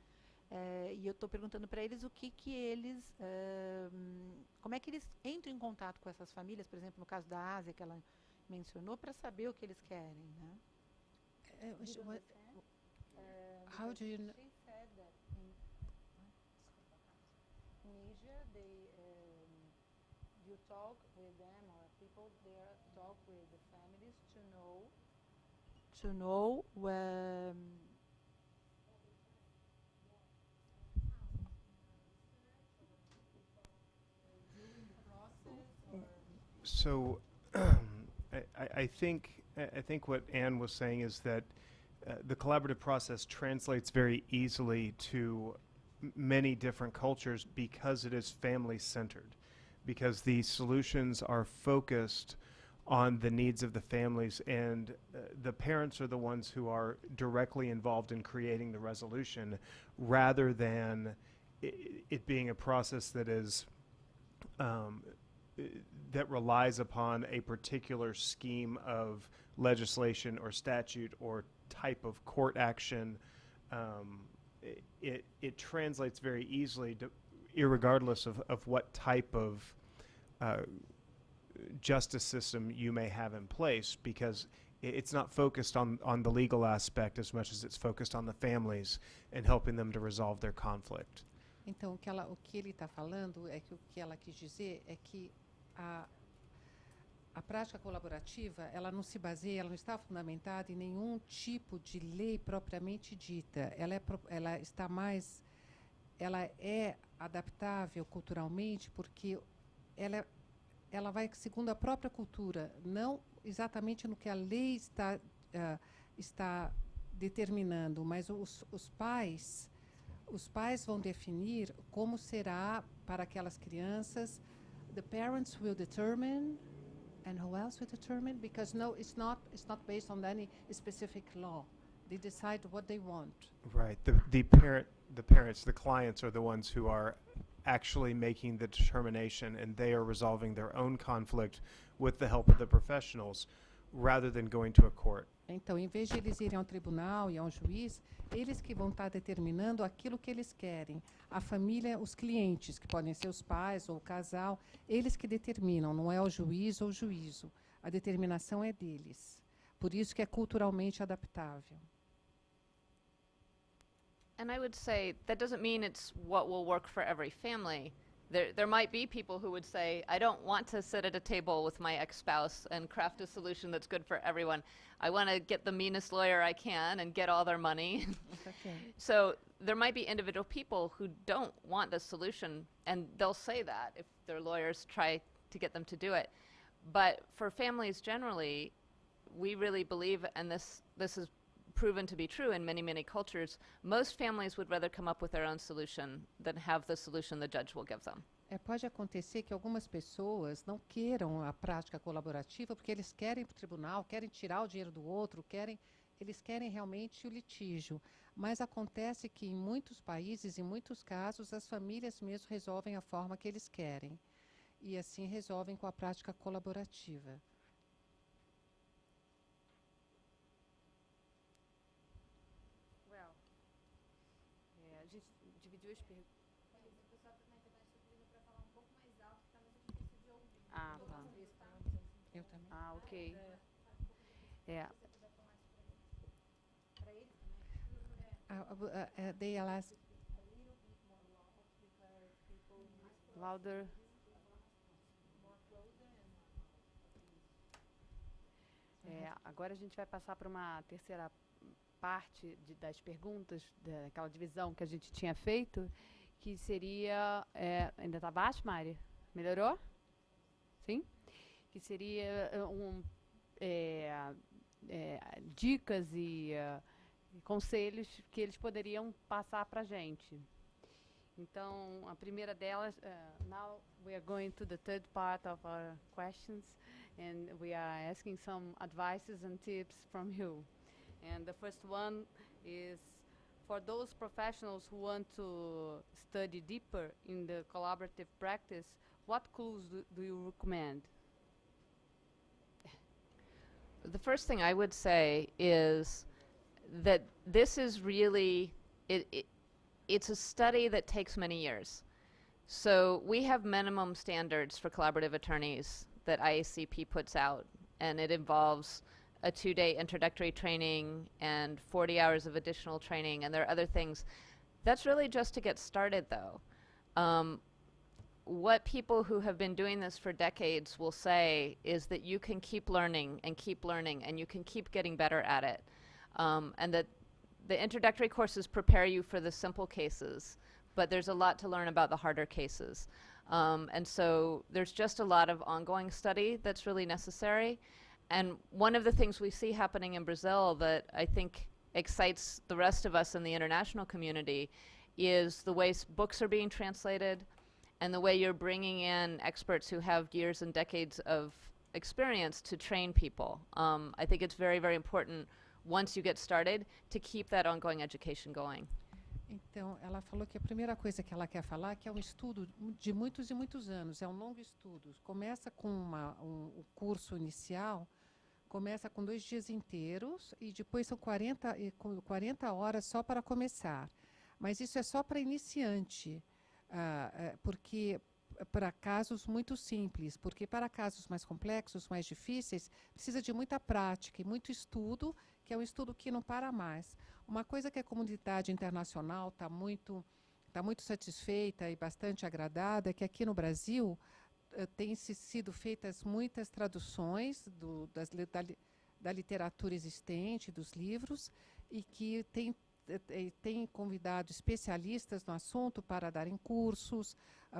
E eu estou perguntando para eles o que eles, como é que eles entram em contato com essas famílias, por exemplo, no caso da Ásia, que ela mencionou, para saber o que eles querem, né? How do you know? Asia, you talk with them or people there talk with the families to know So I think what Anne was saying is that the collaborative process translates very easily to many different cultures because it is family-centered, because the solutions are focused on the needs of the families, and the parents are the ones who are directly involved in creating the resolution, rather than it being a process that is that relies upon a particular scheme of legislation or statute or type of court action. It translates very easily, irregardless of what type of justice system you may have in place, because it's not focused on the legal aspect as much as it's focused on the families and helping them to resolve their conflict. Então, o que ele está falando é que o que ela quis dizer é que a prática colaborativa, ela não se baseia, ela não está fundamentada em nenhum tipo de lei propriamente dita. Ela é adaptável culturalmente porque ela vai segundo a própria cultura, não exatamente no que a lei está determinando, mas os pais vão definir como será para aquelas crianças. The parents will determine. And who else will determine? Because it's not based on any specific law. They decide what they want. Right. The parents, the clients are the ones who are actually making the determination, and they are resolving their own conflict with the help of the professionals, rather than going to a court. Então, em vez de eles irem ao tribunal e ao juiz, eles que vão estar determinando aquilo que eles querem. A família, os clientes, que podem ser os pais ou o casal, eles que determinam, não é o juiz ou o juízo. A determinação é deles. Por isso que é culturalmente adaptável. And I would say that doesn't mean it's what will work for every family. There might be people who would say, I don't want to sit at a table with my ex-spouse and craft a solution that's good for everyone. I want to get the meanest lawyer I can and get all their money. Okay. So there might be individual people who don't want the solution, and they'll say that if their lawyers try to get them to do it. But for families generally, we really believe, and this is proven to be true in many, many cultures, most families would rather come up with their own solution than have the solution the judge will give them. Pode acontecer que algumas pessoas não queiram a prática colaborativa porque eles querem ir para o tribunal, querem tirar o dinheiro do outro, eles querem realmente o litígio. Mas acontece que em muitos países, em muitos casos, as famílias mesmo resolvem a forma que eles querem. E assim resolvem com a prática colaborativa. A gente dividiu as perguntas. O pessoal na internet está pedindo para falar um pouco mais alto, que está muito difícil de ouvir. Ah, tá. Eu também. Ah, ok. É, They ask, louder. Agora a gente vai passar para uma terceira parte das perguntas, daquela divisão que a gente tinha feito, que seria... ainda está baixo, Mari? Melhorou? Sim? Que seria dicas e conselhos que eles poderiam passar para a gente. Então, a primeira delas, now we are going to the third part of our questions, and we are asking some advices and tips from you. And the first one is for those professionals who want to study deeper in the collaborative practice, what clues do you recommend? The first thing I would say is that this is really, it's a study that takes many years. So we have minimum standards for collaborative attorneys that IACP puts out, and it involves a 2-day introductory training and 40 hours of additional training, and there are other things. That's really just to get started, though. What people who have been doing this for decades will say is that you can keep learning, and you can keep getting better at it. And that the introductory courses prepare you for the simple cases, but there's a lot to learn about the harder cases. And so there's just a lot of ongoing study that's really necessary. And one of the things we see happening in Brazil that I think excites the rest of us in the international community is the way books are being translated and the way you're bringing in experts who have years and decades of experience to train people. I think it's very, very important once you get started to keep that ongoing education going. Então, ela falou que a primeira coisa que ela quer falar é que é um estudo de muitos e muitos anos, é um longo estudo. Começa com o curso inicial, começa com 2 dias inteiros e depois são 40 horas só para começar. Mas isso é só para iniciante, porque para casos muito simples, porque para casos mais complexos, mais difíceis, precisa de muita prática e muito estudo, que é um estudo que não para mais. Uma coisa que a comunidade internacional está muito satisfeita e bastante agradada é que aqui no Brasil têm sido feitas muitas traduções da literatura existente, dos livros, e que tem convidado especialistas no assunto para darem cursos,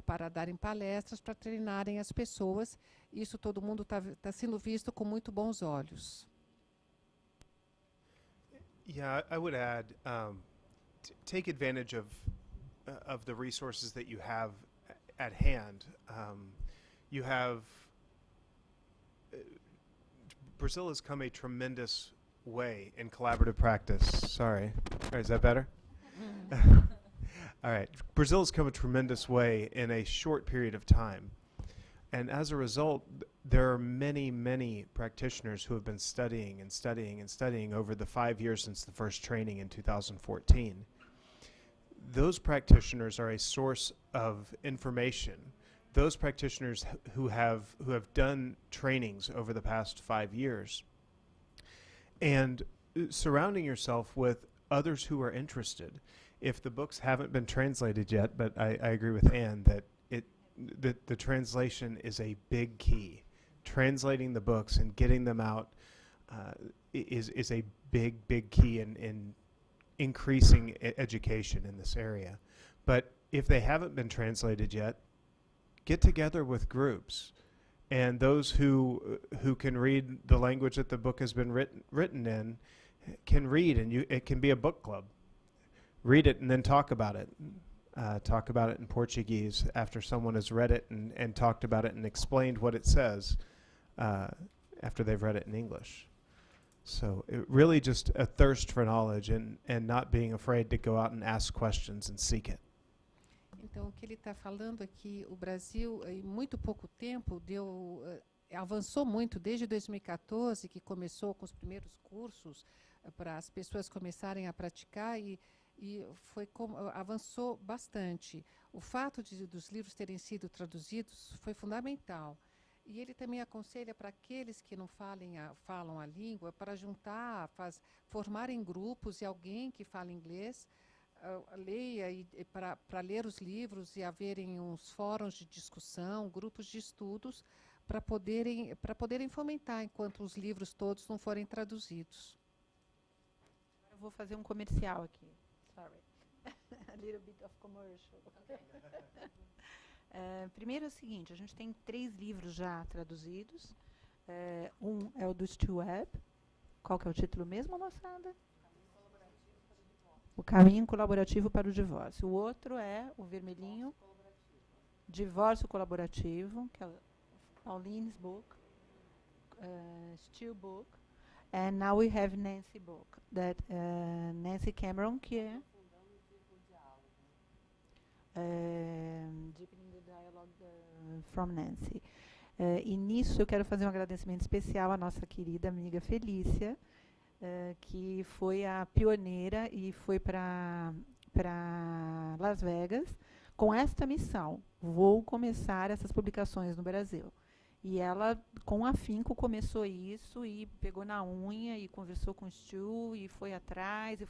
para darem palestras, para treinarem as pessoas. Isso todo mundo está sendo visto com muito bons olhos. Yeah, I would add, take advantage of the resources that you have at hand. You have Brazil has come a tremendous way in collaborative practice. Sorry, is that better? All right, Brazil has come a tremendous way in a short period of time. And as a result, there are many, many practitioners who have been studying and studying and studying over the 5 years since the first training in 2014. Those practitioners are a source of information. Those practitioners who have done trainings over the past 5 years. And surrounding yourself with others who are interested. If the books haven't been translated yet, but I agree with Anne that the translation is a big key. Translating the books and getting them out is a big key in increasing education in this area. But if they haven't been translated yet, get together with groups. And those who can read the language that the book has been written in can read, and it can be a book club. Read it and then talk about it. Talk about it in Portuguese after someone has read it and talked about it and explained what it says after they've read it in English. So it really just a thirst for knowledge and not being afraid to go out and ask questions and seek it. Então, o que ele está falando é que o Brasil, em muito pouco tempo, avançou muito desde 2014, que começou com os primeiros cursos para as pessoas começarem a praticar e avançou bastante. O fato dos livros terem sido traduzidos foi fundamental. E ele também aconselha para aqueles que não falam a língua, para juntar, formarem grupos e alguém que fala inglês leia para ler os livros e haverem uns fóruns de discussão, grupos de estudos, para poderem fomentar enquanto os livros todos não forem traduzidos. Agora eu vou fazer um comercial aqui. Sorry. A little bit of commercial. Primeiro é o seguinte, a gente tem 3 livros já traduzidos. Um é o do Stu Webb. Qual que é o título mesmo, moçada? O Caminho Colaborativo para o Divórcio. O outro é o vermelhinho, Divórcio Colaborativo, que é Pauline's book, Stu book, and now we have Nancy book, that Nancy Cameron, que é Deepening the Dialogue from Nancy. E nisso eu quero fazer um agradecimento especial à nossa querida amiga Felícia, que foi a pioneira e foi para Las Vegas com esta missão. Vou começar essas publicações no Brasil. E ela, com afinco, começou isso e pegou na unha e conversou com o Stu e foi atrás de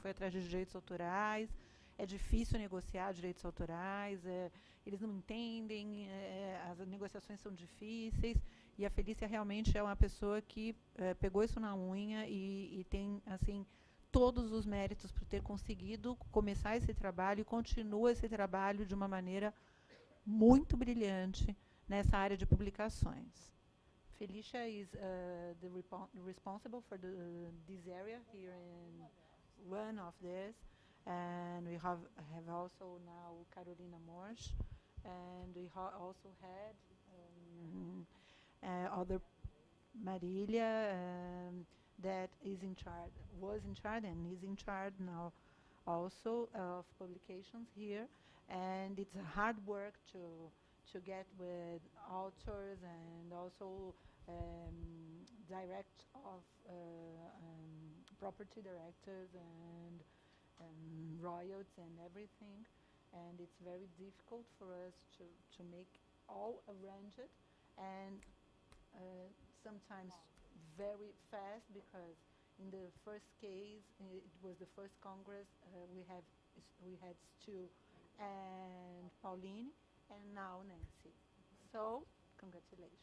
direitos autorais. É difícil negociar direitos autorais, eles não entendem, as negociações são difíceis. E a Felícia realmente é uma pessoa que pegou isso na unha e tem, assim, todos os méritos por ter conseguido começar esse trabalho e continua esse trabalho de uma maneira muito brilhante nessa área de publicações. Felicia is responsible for this area here in one of this. And we have also now Carolina Morsch, and we also had other Marilia that was in charge and is in charge now also of publications here. And it's hard work to get with authors and also direct of property directors and royalties and everything, and it's very difficult for us to make all arranged, and sometimes very fast, because in the first case it was the first Congress, we had Stu and Pauline, and now Nancy. So congratulations.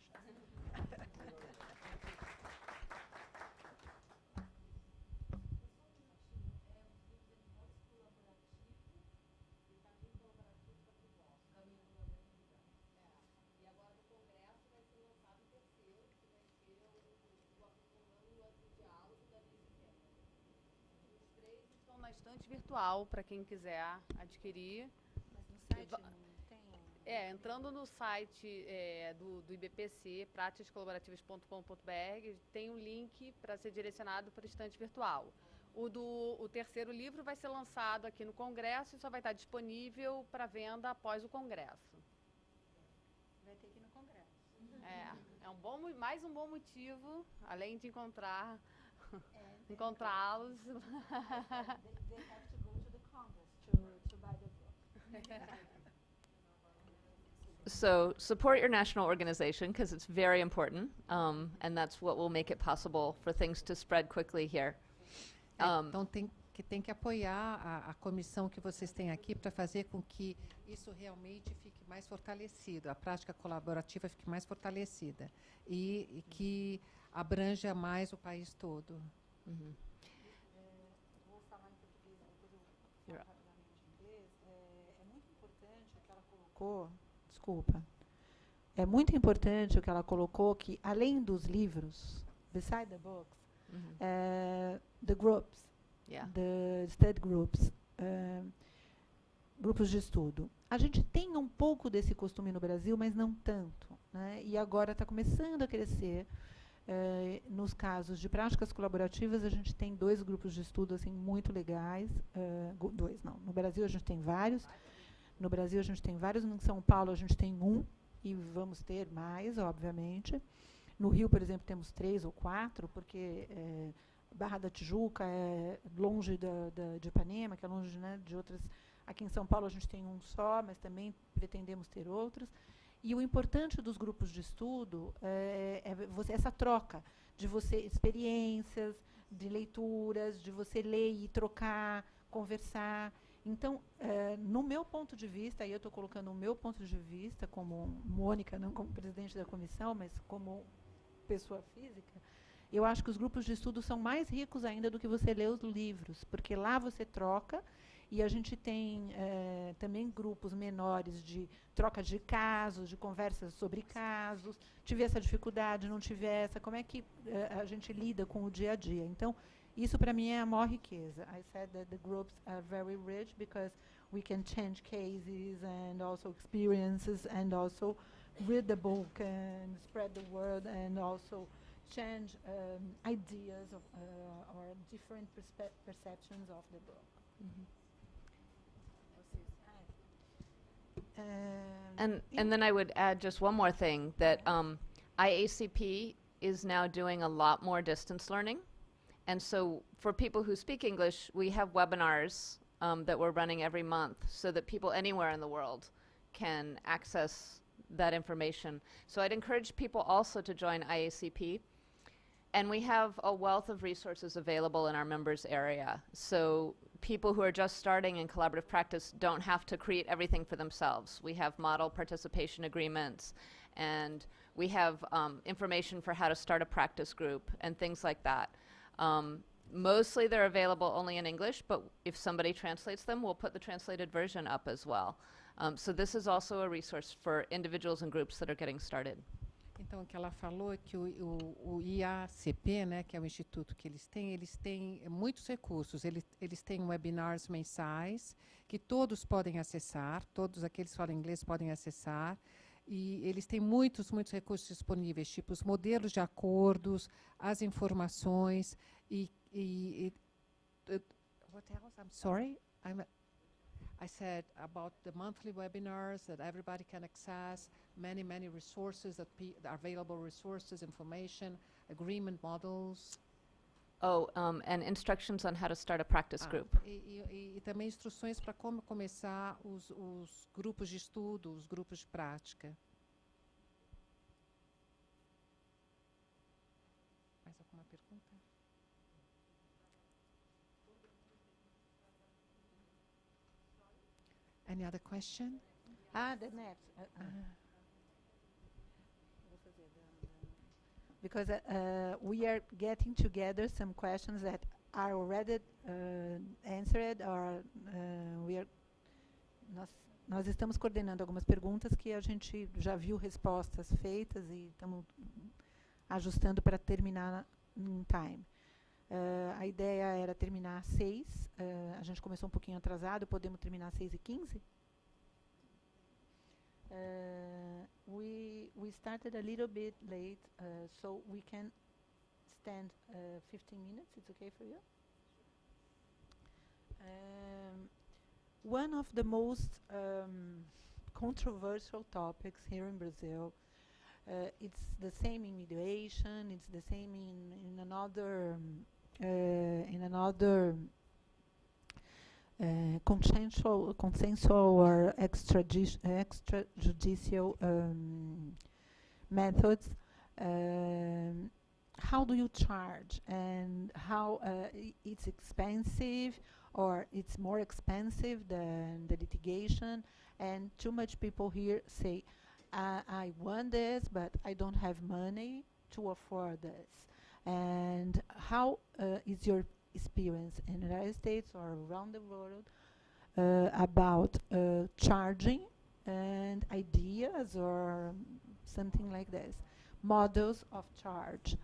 Na estante virtual, para quem quiser adquirir. Mas no site não tem? Entrando no site do IBPC, praticascolaborativas.com.br, tem um link para ser direcionado para a estante virtual. O terceiro livro vai ser lançado aqui no Congresso e só vai estar disponível para venda após o Congresso. Vai ter que ir no Congresso. Mais um bom motivo, além de encontrá-los. They have to go to the Congress to buy the book. So support your national organization, because it's very important, and that's what will make it possible for things to spread quickly here. Então tem que apoiar a comissão que vocês têm aqui para fazer com que isso realmente fique mais fortalecido, a prática colaborativa fique mais fortalecida e que abranja mais o país todo. Mm-hmm. Vou falar em português, depois eu falo rapidamente em inglês. É muito importante o que ela colocou. Desculpa. É muito importante o que ela colocou, que além dos livros, beside the books, the groups, the study groups, grupos de estudo. A gente tem um pouco desse costume no Brasil, mas não tanto, né? E agora está começando a crescer. Nos casos de práticas colaborativas, a gente tem 2 grupos de estudo assim, muito legais. No Brasil a gente tem vários. No Brasil a gente tem vários. Em São Paulo a gente tem 1 e vamos ter mais, obviamente. No Rio, por exemplo, temos 3 ou 4, porque Barra da Tijuca é longe de Ipanema, que é longe, né, de outras. Aqui em São Paulo a gente tem 1 só, mas também pretendemos ter outros. E o importante dos grupos de estudo essa troca de você experiências, de leituras, de você ler e trocar, conversar. Então, no meu ponto de vista, aí eu estou colocando o meu ponto de vista como Mônica, não como presidente da comissão, mas como pessoa física, eu acho que os grupos de estudo são mais ricos ainda do que você ler os livros, porque lá você troca. E a gente tem também grupos menores de troca de casos, de conversas sobre casos. Tive essa dificuldade, não tive essa. Como é que a gente lida com o dia a dia? Então, isso para mim é a maior riqueza. I said that the groups are very rich because we can change cases and also experiences and also read the book and spread the word and also change ideas of, or different perceptions of the book. And then I would add just one more thing, that IACP is now doing a lot more distance learning. And so for people who speak English, we have webinars that we're running every month so that people anywhere in the world can access that information. So I'd encourage people also to join IACP. And we have a wealth of resources available in our members area. So people who are just starting in collaborative practice don't have to create everything for themselves. We have model participation agreements, and we have information for how to start a practice group and things like that. Mostly they're available only in English, but if somebody translates them, we'll put the translated version up as well. So this is also a resource for individuals and groups that are getting started. Então, o que ela falou é que o IACP, né, que é o instituto que eles têm muitos recursos. Eles têm webinars mensais que todos podem acessar, todos aqueles que falam inglês podem acessar. E eles têm muitos recursos disponíveis, tipo os modelos de acordos, as informações what else? I'm sorry. I said about the monthly webinars that everybody can access, many resources available resources, information, agreement models. Oh, and instructions on how to start a practice group. E também instruções para como começar os grupos de estudo, os grupos de prática. Mais alguma pergunta? Any other question? The next. Because we are getting together some questions that are already answered, or nós estamos coordenando algumas perguntas que a gente já viu respostas feitas e estamos ajustando para terminar em time. A ideia era terminar às 6. A gente começou um pouquinho atrasado, podemos terminar às 6h15? We started a little bit late, so we can stand 15 minutes. It's okay for you? One of the most controversial topics here in Brazil, it's the same in mediation, it's the same in another consensual or extrajudicial methods. How do you charge, and how it's expensive, or it's more expensive than the litigation? And too much people here say, I want this, but I don't have money to afford this. And how is your experience in the United States or around the world about charging and ideas or something like this? Models of charge.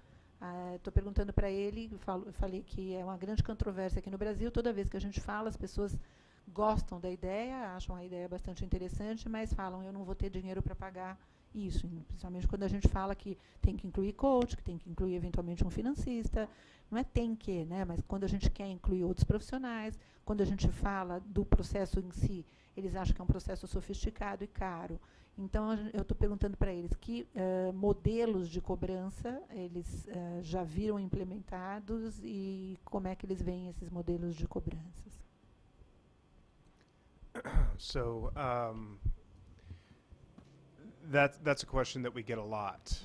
Estou perguntando para ele, falei que é uma grande controvérsia aqui no Brasil. Toda vez que a gente fala, as pessoas gostam da ideia, acham a ideia bastante interessante, mas falam, eu não vou ter dinheiro para pagar isso. Principalmente quando a gente fala que tem que incluir coach, que tem que incluir eventualmente um financista. Não é tem que, né? Mas quando a gente quer incluir outros profissionais, quando a gente fala do processo em si, eles acham que é um processo sofisticado e caro. Então, eu estou perguntando para eles que modelos de cobrança eles já viram implementados e como é que eles veem esses modelos de cobranças. So That's a question that we get a lot.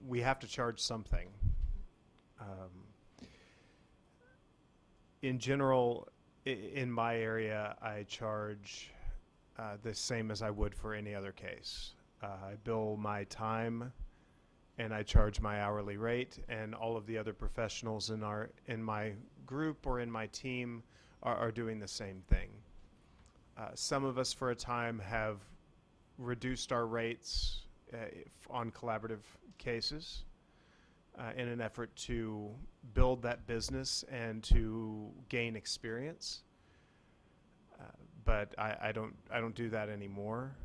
We have to charge something. In general, in my area, I charge the same as I would for any other case. I bill my time, and I charge my hourly rate, and all of the other professionals in my group or in my team are doing the same thing. Some of us, for a time, have reduced our rates on collaborative cases in an effort to build that business and to gain experience. But I don't do that anymore.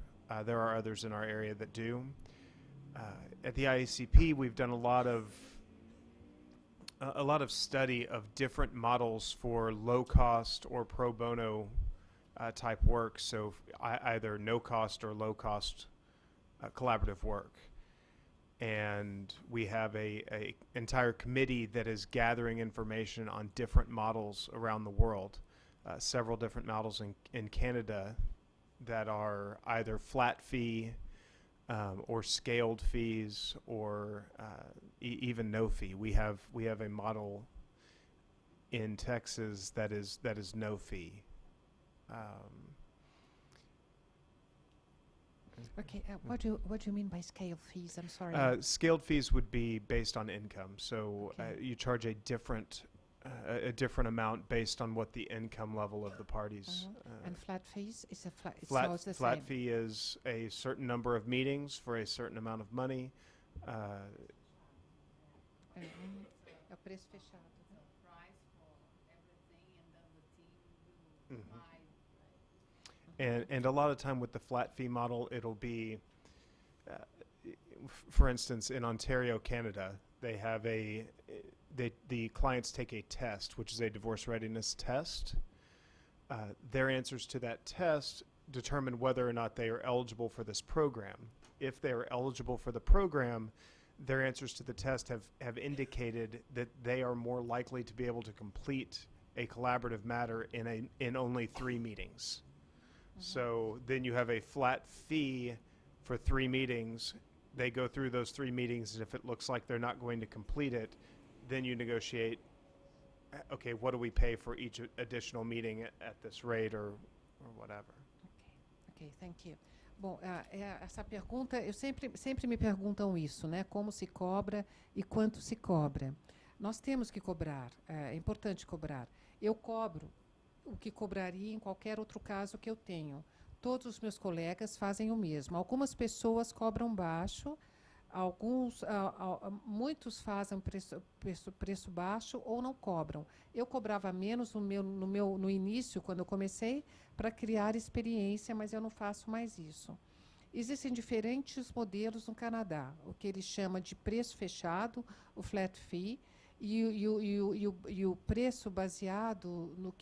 There are others in our area that do. At the IACP, we've done a lot of study of different models for low cost or pro bono type work. So either no cost or low cost collaborative work. And we have a entire committee that is gathering information on different models around the world. Several different models in Canada that are either flat fee or scaled fees or even no fee. We have a model in Texas that is no fee. Okay, what do you mean by scale fees? I'm sorry. Scaled fees would be based on income. So you charge a different amount based on what the income level of the parties. And flat fees is a flat. Flat fee is a certain number of meetings for a certain amount of money. É o preço fechado. And a lot of time with the flat fee model, it'll be, for instance, in Ontario, Canada, they have the clients take a test, which is a divorce readiness test. Their answers to that test determine whether or not they are eligible for this program. If they are eligible for the program, their answers to the test have indicated that they are more likely to be able to complete a collaborative matter in only 3 meetings. So then you have a flat fee for 3 meetings. They go through those 3 meetings, and if it looks like they're not going to complete it, then you negotiate, okay, what do we pay for each additional meeting at this rate or whatever. Ok, thank you. Bom, essa pergunta, eu sempre me perguntam isso, né? Como se cobra e quanto se cobra. Nós temos que cobrar, é importante cobrar. Eu cobro o que cobraria em qualquer outro caso que eu tenho. Todos os meus colegas fazem o mesmo. Algumas pessoas cobram baixo, muitos fazem preço baixo ou não cobram. Eu cobrava menos no início, quando eu comecei, para criar experiência, mas eu não faço mais isso. Existem diferentes modelos no Canadá, o que ele chama de preço fechado, o flat fee, e o preço baseado no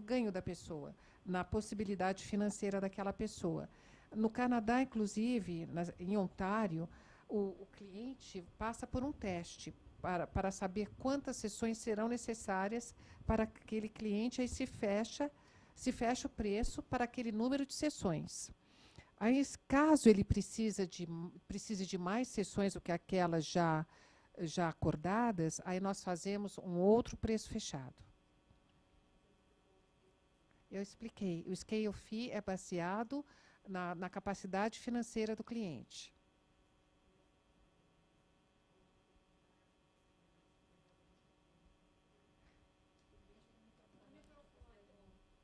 ganho da pessoa, na possibilidade financeira daquela pessoa. No Canadá, inclusive, em Ontário, o cliente passa por um teste para saber quantas sessões serão necessárias para aquele cliente, aí se fecha o preço para aquele número de sessões. Aí, caso ele precise de mais sessões do que aquelas já acordadas, aí nós fazemos um outro preço fechado. Eu expliquei. O scale fee é baseado na capacidade financeira do cliente.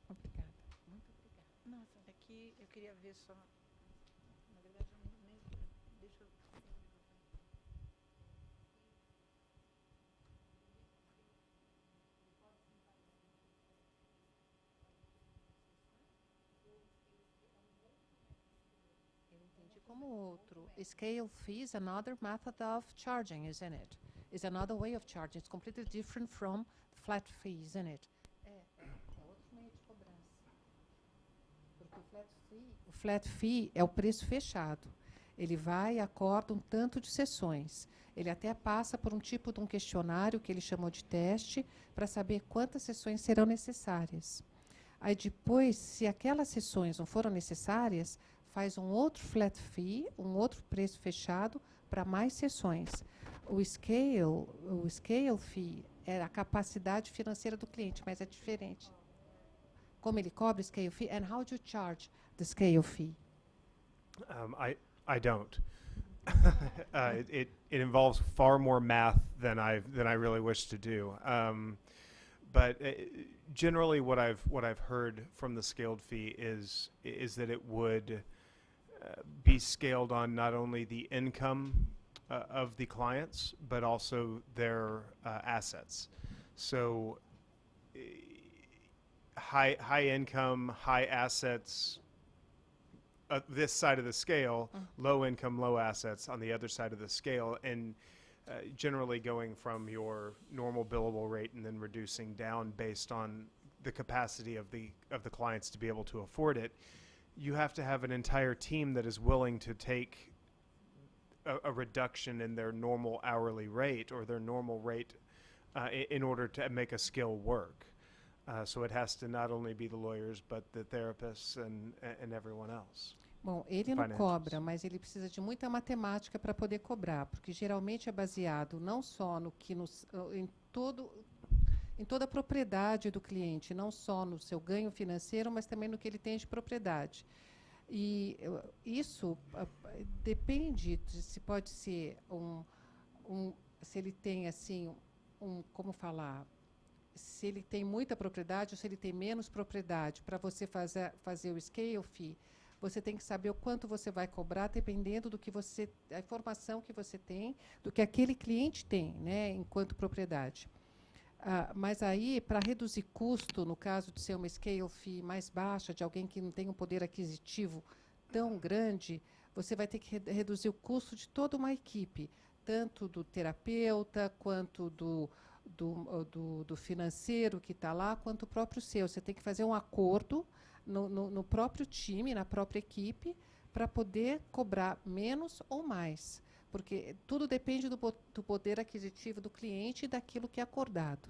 Obrigada. Muito obrigada. Nossa, aqui eu queria ver só. Na verdade, deixa eu. Como outro. Scale fee is another method of charging, isn't it? It's another way of charging. It's completely different from flat fee, isn't it? É outro meio de cobrança. Porque o flat fee é o preço fechado. Ele vai e acorda um tanto de sessões. Ele até passa por um tipo de um questionário que ele chamou de teste para saber quantas sessões serão necessárias. Aí depois, se aquelas sessões não foram necessárias, faz um outro flat fee, um outro preço fechado para mais sessões. O scale fee é a capacidade financeira do cliente, mas é diferente. Como ele cobra scale fee, and how do you charge the scale fee? I don't. It involves far more math than I really wish to do. But generally, what I've heard from the scaled fee is that it would be scaled on not only the income of the clients, but also their assets. So high income, high assets, this side of the scale, low income, low assets on the other side of the scale, and generally going from your normal billable rate and then reducing down based on the capacity of the clients to be able to afford it. You have to have an entire team that is willing to take a reduction in their normal hourly rate or their normal rate in order to make a skill work. So it has to not only be the lawyers, but the therapists and everyone else. Bom, ele não cobra, mas ele precisa de muita matemática para poder cobrar, porque geralmente é baseado não só no que em toda a propriedade do cliente, não só no seu ganho financeiro, mas também no que ele tem de propriedade. E isso depende de se pode ser se ele tem assim como falar, se ele tem muita propriedade ou se ele tem menos propriedade. Para você fazer o scale fee, você tem que saber o quanto você vai cobrar, dependendo do que a informação que você tem, do que aquele cliente tem, né, enquanto propriedade. Mas aí, para reduzir custo, no caso de ser uma scale fee mais baixa, de alguém que não tem um poder aquisitivo tão grande, você vai ter que reduzir o custo de toda uma equipe, tanto do terapeuta, quanto do financeiro que está lá, quanto o próprio seu. Você tem que fazer um acordo no próprio time, na própria equipe, para poder cobrar menos ou mais. Porque tudo depende do poder aquisitivo do cliente e daquilo que é acordado.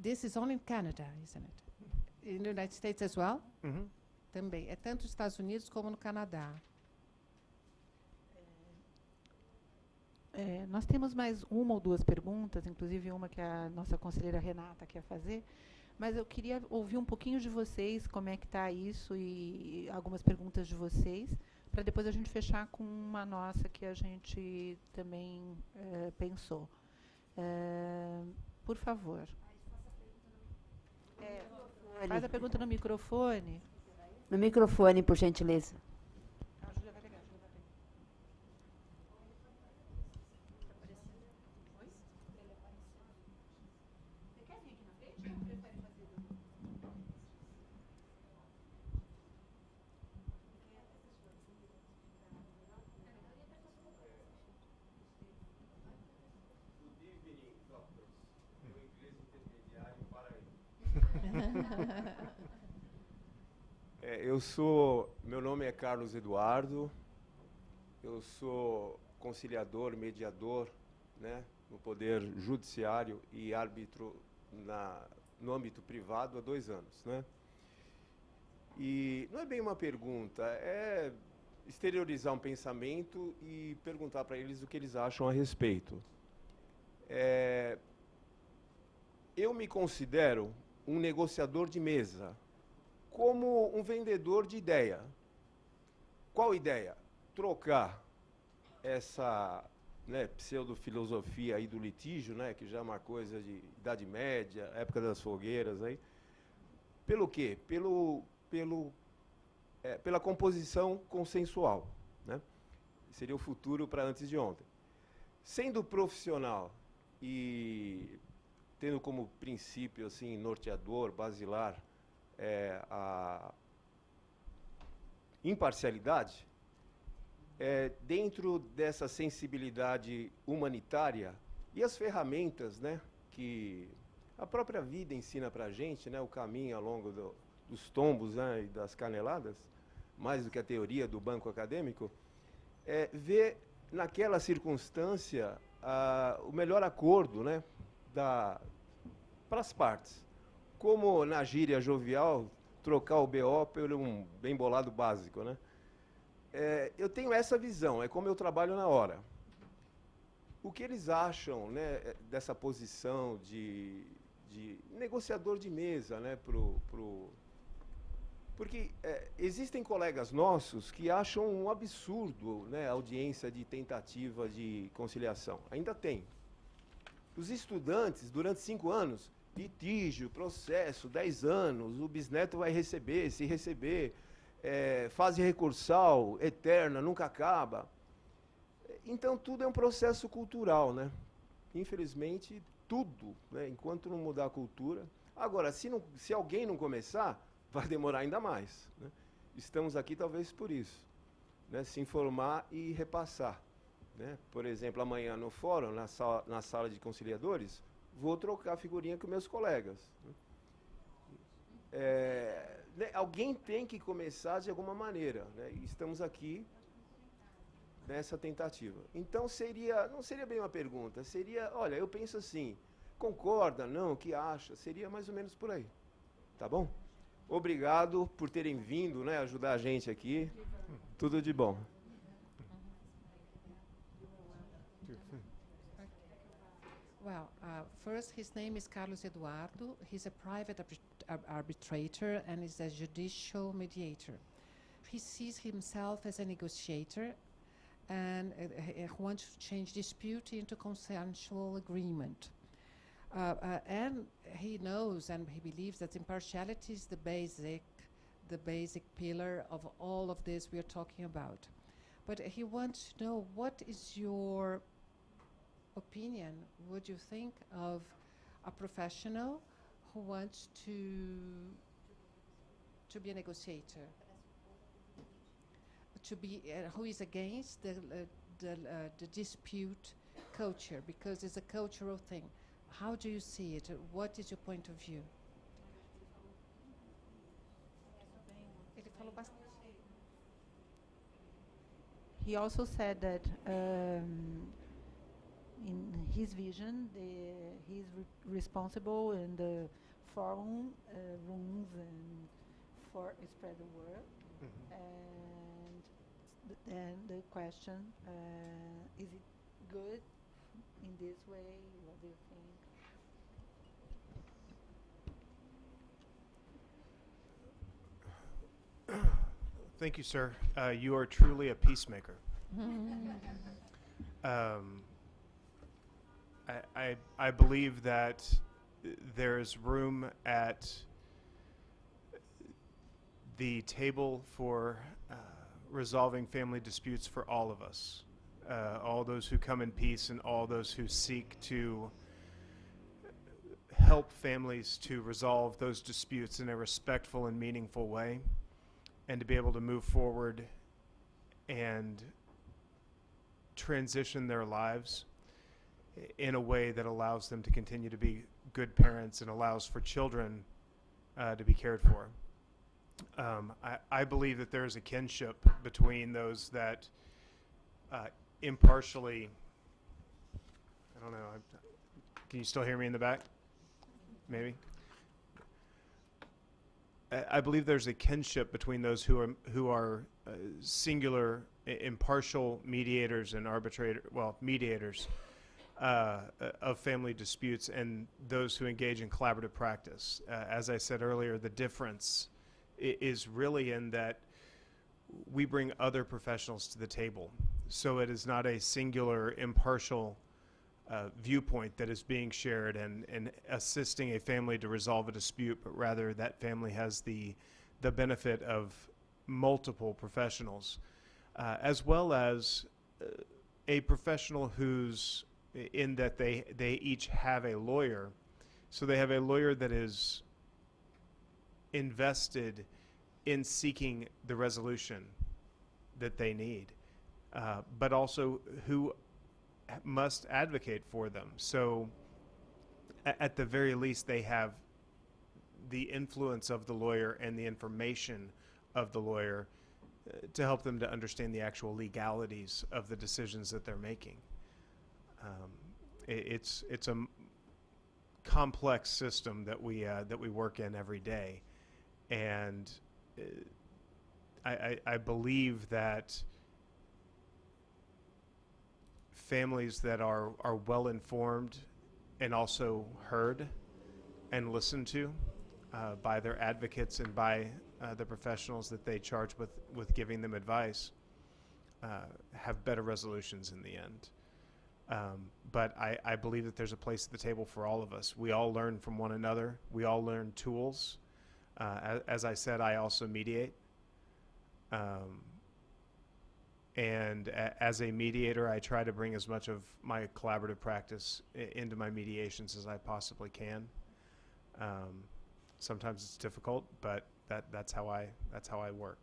This is only in Canada, isn't it? In the United States as well? Mm-hmm. Também. É tanto nos Estados Unidos como no Canadá. Nós temos mais uma ou duas perguntas, inclusive uma que a nossa conselheira Renata quer fazer, mas eu queria ouvir um pouquinho de vocês, como é que está isso e algumas perguntas de vocês, para depois a gente fechar com uma nossa que a gente também pensou. Por favor. Faz a pergunta no microfone. No microfone, por gentileza. Meu nome é Carlos Eduardo, eu sou conciliador, mediador, né, no Poder Judiciário e árbitro no âmbito privado há 2 anos, né? E não é bem uma pergunta, é exteriorizar um pensamento e perguntar para eles o que eles acham a respeito. Eu me considero um negociador de mesa, como um vendedor de ideia. Qual ideia? Trocar essa, né, pseudofilosofia aí do litígio, né, que já é uma coisa de Idade Média, época das fogueiras, aí, pelo quê? Pela composição consensual, né? Seria o futuro para antes de ontem. Sendo profissional e tendo como princípio assim norteador, basilar, a imparcialidade, dentro dessa sensibilidade humanitária e as ferramentas, né, que a própria vida ensina para a gente, né, o caminho ao longo dos tombos, né, e das caneladas, mais do que a teoria do banco acadêmico, ver naquela circunstância o melhor acordo, né, para as partes. como na gíria jovial, trocar o BO por um bem bolado básico, né? Eu tenho essa visão, é como eu trabalho na hora. O que eles acham, né, dessa posição de negociador de mesa, né, porque existem colegas nossos que acham um absurdo, né, a audiência de tentativa de conciliação. Ainda tem. Os estudantes, durante 5 anos, litígio, processo, 10 anos, o bisneto vai receber, se receber, fase recursal, eterna, nunca acaba. Então, tudo é um processo cultural, né? Infelizmente, tudo, né, enquanto não mudar a cultura. Agora, se alguém não começar, vai demorar ainda mais, né? Estamos aqui talvez por isso, né? Se informar e repassar, né? Por exemplo, amanhã no fórum, na sala de conciliadores, vou trocar figurinha com meus colegas, né? Alguém tem que começar de alguma maneira, né? E estamos aqui nessa tentativa. Então, não seria bem uma pergunta, seria, olha, eu penso assim, concorda, não, o que acha? Seria mais ou menos por aí, tá bom? Obrigado por terem vindo, né, ajudar a gente aqui. Tudo de bom. Well, first, his name is Carlos Eduardo. He's a private arbitrator and is a judicial mediator. He sees himself as a negotiator and he wants to change dispute into consensual agreement. And he knows and he believes that impartiality is the basic pillar of all of this we are talking about. But he wants to know, what is your opinion? Would you think of a professional who wants to be a negotiator? To be who is against the dispute culture, because it's a cultural thing. How do you see it? What is your point of view? He also said that in his vision, he's responsible in the forum rooms and for spread the word. And the question, is it good in this way? What do you think? Thank you, sir. You are truly a peacemaker. I believe that there's room at the table for resolving family disputes for all of us, all those who come in peace and all those who seek to help families to resolve those disputes in a respectful and meaningful way, and to be able to move forward and transition their lives in a way that allows them to continue to be good parents and allows for children to be cared for. I believe that there's a kinship between those that impartially, I don't know, can you still hear me in the back? Maybe? I believe there's a kinship between those who are singular, impartial mediators and mediators of family disputes, and those who engage in collaborative practice. As I said earlier, the difference is really in that we bring other professionals to the table. So it is not a singular, impartial viewpoint that is being shared and assisting a family to resolve a dispute, but rather that family has the benefit of multiple professionals, as well as a professional who's in that they each have a lawyer. So they have a lawyer that is invested in seeking the resolution that they need, but also who must advocate for them. So at the very least, they have the influence of the lawyer and the information of the lawyer to help them to understand the actual legalities of the decisions that they're making. It's a complex system that we work in every day, and I believe that families that are well informed and also heard and listened to by their advocates and by the professionals that they charge with giving them advice have better resolutions in the end. But I believe that there's a place at the table for all of us. We all learn from one another. We all learn tools. As I said, I also mediate. And as a mediator, I try to bring as much of my collaborative practice into my mediations as I possibly can. Sometimes it's difficult, but that's how I work.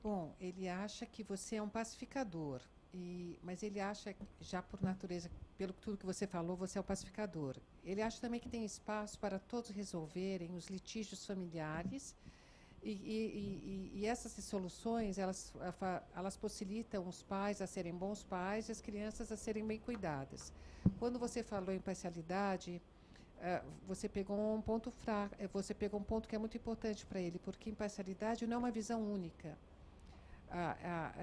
Bom, ele acha que você é um pacificador, mas ele acha, já por natureza, pelo tudo que você falou, você é o pacificador. Ele acha também que tem espaço para todos resolverem os litígios familiares, e essas soluções, elas possibilitam os pais a serem bons pais e as crianças a serem bem cuidadas. Quando você falou em imparcialidade, você pegou um ponto fraco, você pegou um ponto que é muito importante para ele, porque imparcialidade não é uma visão única.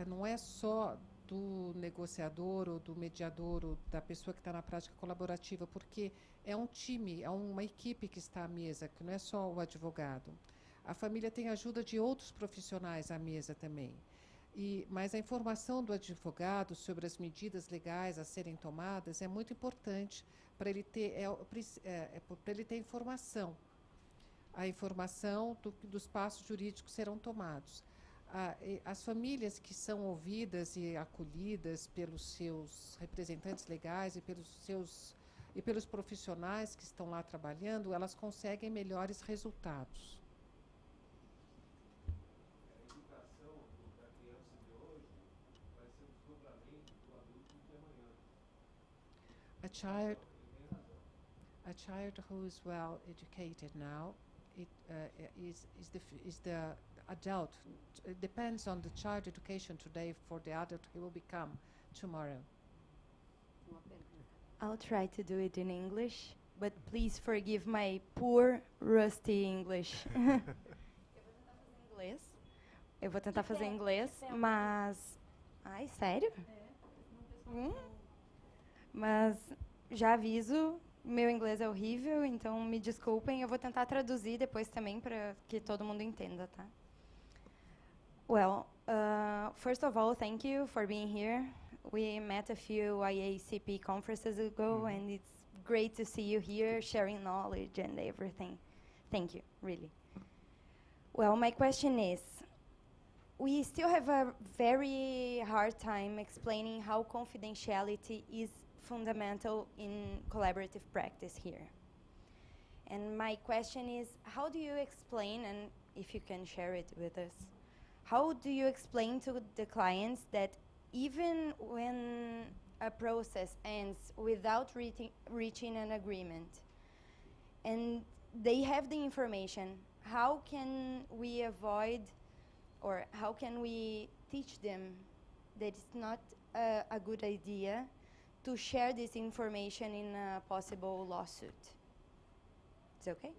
Não é só do negociador ou do mediador ou da pessoa que está na prática colaborativa, porque é um time, é uma equipe que está à mesa, que não é só o advogado. A família tem ajuda de outros profissionais à mesa também. Mas a informação do advogado sobre as medidas legais a serem tomadas é muito importante para ele ter, para ele ter informação. A informação dos passos jurídicos serão tomados. As famílias que são ouvidas e acolhidas pelos seus representantes legais e pelos profissionais que estão lá trabalhando, elas conseguem melhores resultados. A child who is well educated now, is the adult. It depends on the child education today for the adult he will become tomorrow. I'll try to do it in English, but please forgive my poor, rusty English. Eu vou tentar fazer em inglês, mas... Ai, sério? Mas já aviso, meu inglês é horrível, então me desculpem. Eu vou tentar traduzir depois também para que todo mundo entenda, tá? Well, first of all, thank you for being here. We met a few IACP conferences ago, and it's great to see you here sharing knowledge and everything. Thank you, really. Well, my question is, we still have a very hard time explaining how confidentiality is fundamental in collaborative practice here. And my question is, how do you explain, and if you can share it with us, how do you explain to the clients that even when a process ends without reaching an agreement, and they have the information, how can we avoid, or how can we teach them that it's not a good idea to share this information in a possible lawsuit? Is it okay?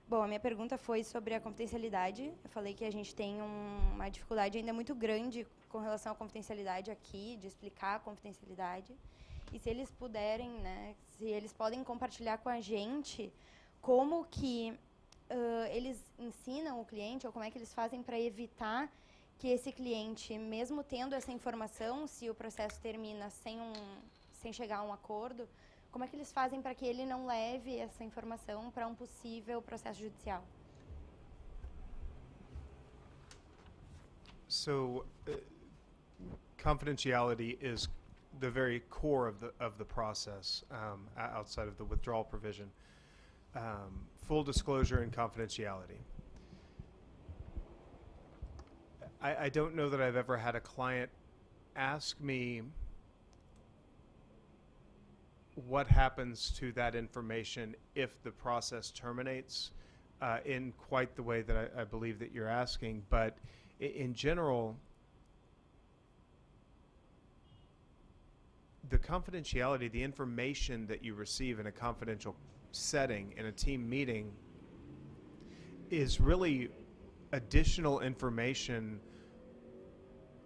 Bom, a minha pergunta foi sobre a confidencialidade. Eu falei que a gente tem uma dificuldade ainda muito grande com relação à confidencialidade aqui, de explicar a confidencialidade. E se eles puderem, né, se eles podem compartilhar com a gente como que eles ensinam o cliente, ou como é que eles fazem para evitar que esse cliente, mesmo tendo essa informação, se o processo termina sem chegar a um acordo, como é que eles fazem para que ele não leve essa informação para um possível processo judicial? So, confidentiality is the very core of the process, outside of the withdrawal provision. Full disclosure and confidentiality. I don't know that I've ever had a client ask me what happens to that information if the process terminates in quite the way that I believe that you're asking. But in general, the confidentiality, the information that you receive in a confidential setting, in a team meeting, is really additional information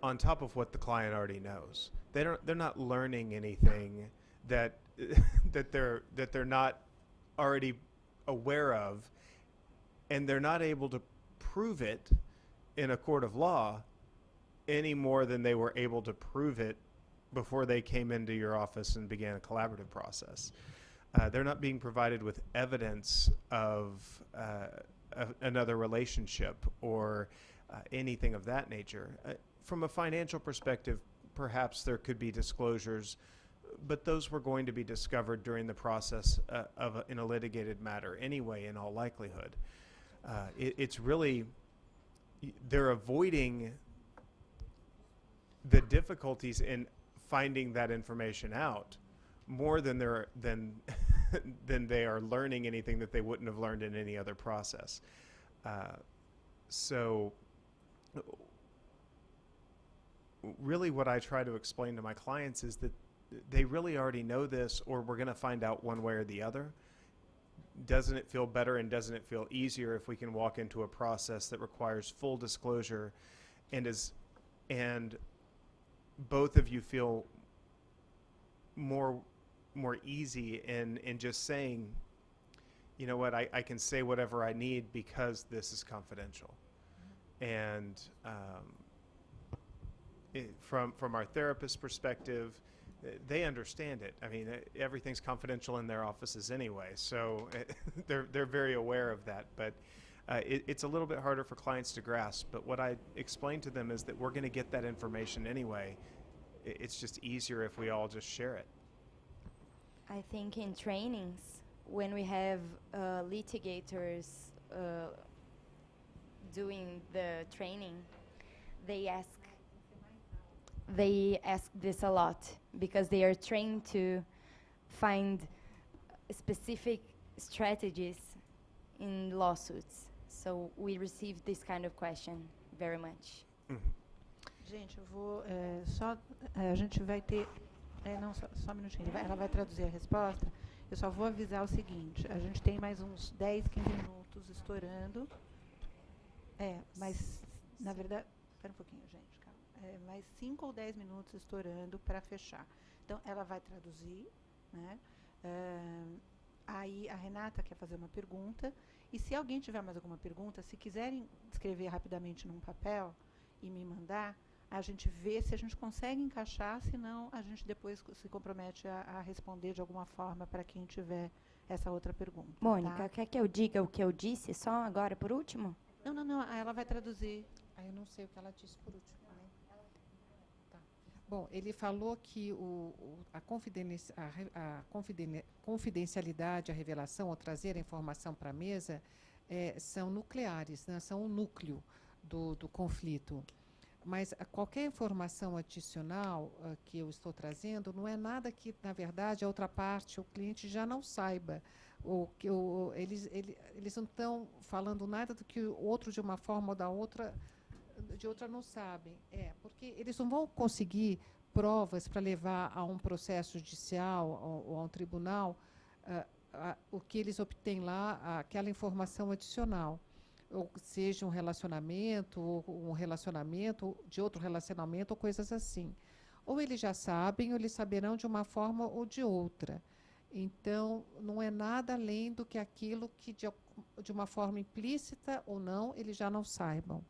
on top of what the client already knows. They're not learning anything that that they're not already aware of, and they're not able to prove it in a court of law any more than they were able to prove it before they came into your office and began a collaborative process. They're not being provided with evidence of another relationship or anything of that nature. From a financial perspective, perhaps there could be disclosures, but those were going to be discovered during the process in a litigated matter anyway, in all likelihood. It's really, they're avoiding the difficulties in finding that information out more than than they are learning anything that they wouldn't have learned in any other process. So really what I try to explain to my clients is that they really already know this, or we're going to find out one way or the other. Doesn't it feel better and doesn't it feel easier if we can walk into a process that requires full disclosure and both of you feel more easy in just saying, you know what, I can say whatever I need because this is confidential. And from our therapist perspective, they understand it. I mean, everything's confidential in their offices anyway, so they're very aware of that. But it's a little bit harder for clients to grasp. But what I explain to them is that we're going to get that information anyway. It's just easier if we all just share it. I think in trainings, when we have litigators doing the training, they ask this a lot because they are trained to find specific strategies in lawsuits. So we receive this kind of question very much. Gente, eu vou a gente vai ter não, só um minutinho. Ela vai traduzir a resposta. Eu só vou avisar o seguinte: a gente tem mais uns 10, 15 minutos estourando. Mas na verdade, espera um pouquinho, gente. Mais 5 ou 10 minutos estourando para fechar. Então, ela vai traduzir, né? Aí a Renata quer fazer uma pergunta. E se alguém tiver mais alguma pergunta, se quiserem escrever rapidamente num papel e me mandar, a gente vê se a gente consegue encaixar, senão a gente depois se compromete a responder de alguma forma para quem tiver essa outra pergunta. Mônica, tá? quer que eu diga o que eu disse só agora por último? Não, ela vai traduzir. Eu não sei o que ela disse por último. Bom, ele falou que a confidencialidade, a revelação, ou trazer a informação para a mesa, são nucleares, né? São o núcleo do conflito. Mas qualquer informação adicional que eu estou trazendo não é nada que, na verdade, a outra parte, o cliente, já não saiba. Eles não estão falando nada do que o outro, de uma forma ou de outra, não sabem. Porque eles não vão conseguir provas para levar a um processo judicial ou a um tribunal o que eles obtêm lá, aquela informação adicional. Ou seja, um relacionamento, ou um relacionamento de outro relacionamento, ou coisas assim. Ou eles já sabem, ou eles saberão de uma forma ou de outra. Então, não é nada além do que aquilo que, de uma forma implícita ou não, eles já não saibam.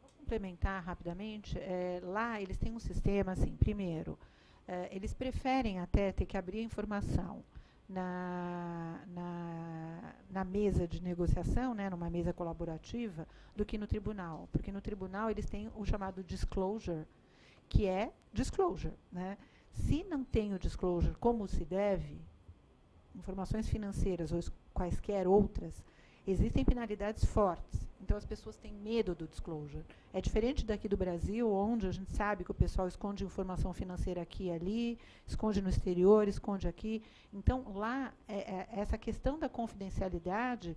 Vou complementar rapidamente. Lá, eles têm um sistema, assim, primeiro, eles preferem até ter que abrir a informação na mesa de negociação, né, numa mesa colaborativa, do que no tribunal. Porque no tribunal eles têm o chamado disclosure, que é disclosure, né? Se não tem o disclosure como se deve, informações financeiras ou quaisquer outras, existem penalidades fortes. Então, as pessoas têm medo do disclosure. É diferente daqui do Brasil, onde a gente sabe que o pessoal esconde informação financeira aqui e ali, esconde no exterior, esconde aqui. Então, lá, essa questão da confidencialidade,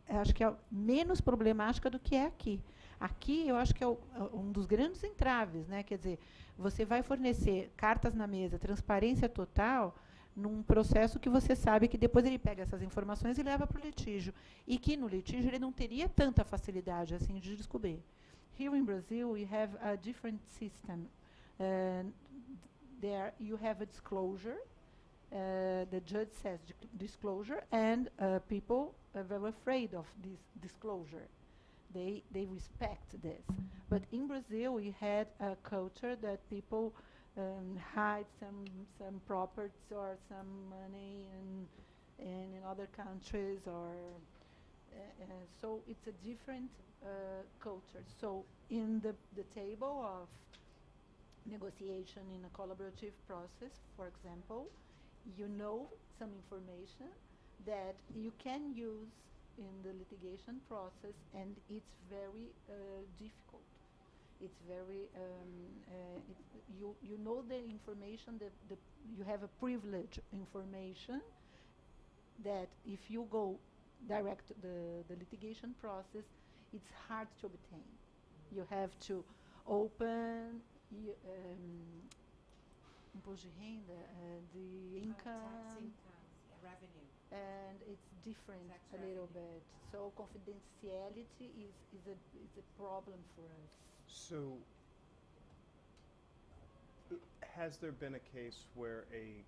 acho que é menos problemática do que é aqui. Aqui, eu acho que é um dos grandes entraves, né? Quer dizer, você vai fornecer cartas na mesa, transparência total, num processo que você sabe que depois ele pega essas informações e leva para o litígio. E que no litígio ele não teria tanta facilidade assim de descobrir. Here in Brazil, we have a different system. There you have a disclosure. The judge says disclosure, and people are very afraid of this disclosure. They respect this. But in Brazil, we had a culture that people hide some properties or some money in other countries, or so it's a different culture. So in the table of negotiation in a collaborative process, for example, you know some information that you can use in the litigation process, and it's very difficult. It's very you know the information that you have a privilege information that if you go direct the litigation process, it's hard to obtain. You have to open imposto de renda, the income, revenue, and it's different a little bit. So confidentiality is a problem for us. So, has there been a case where a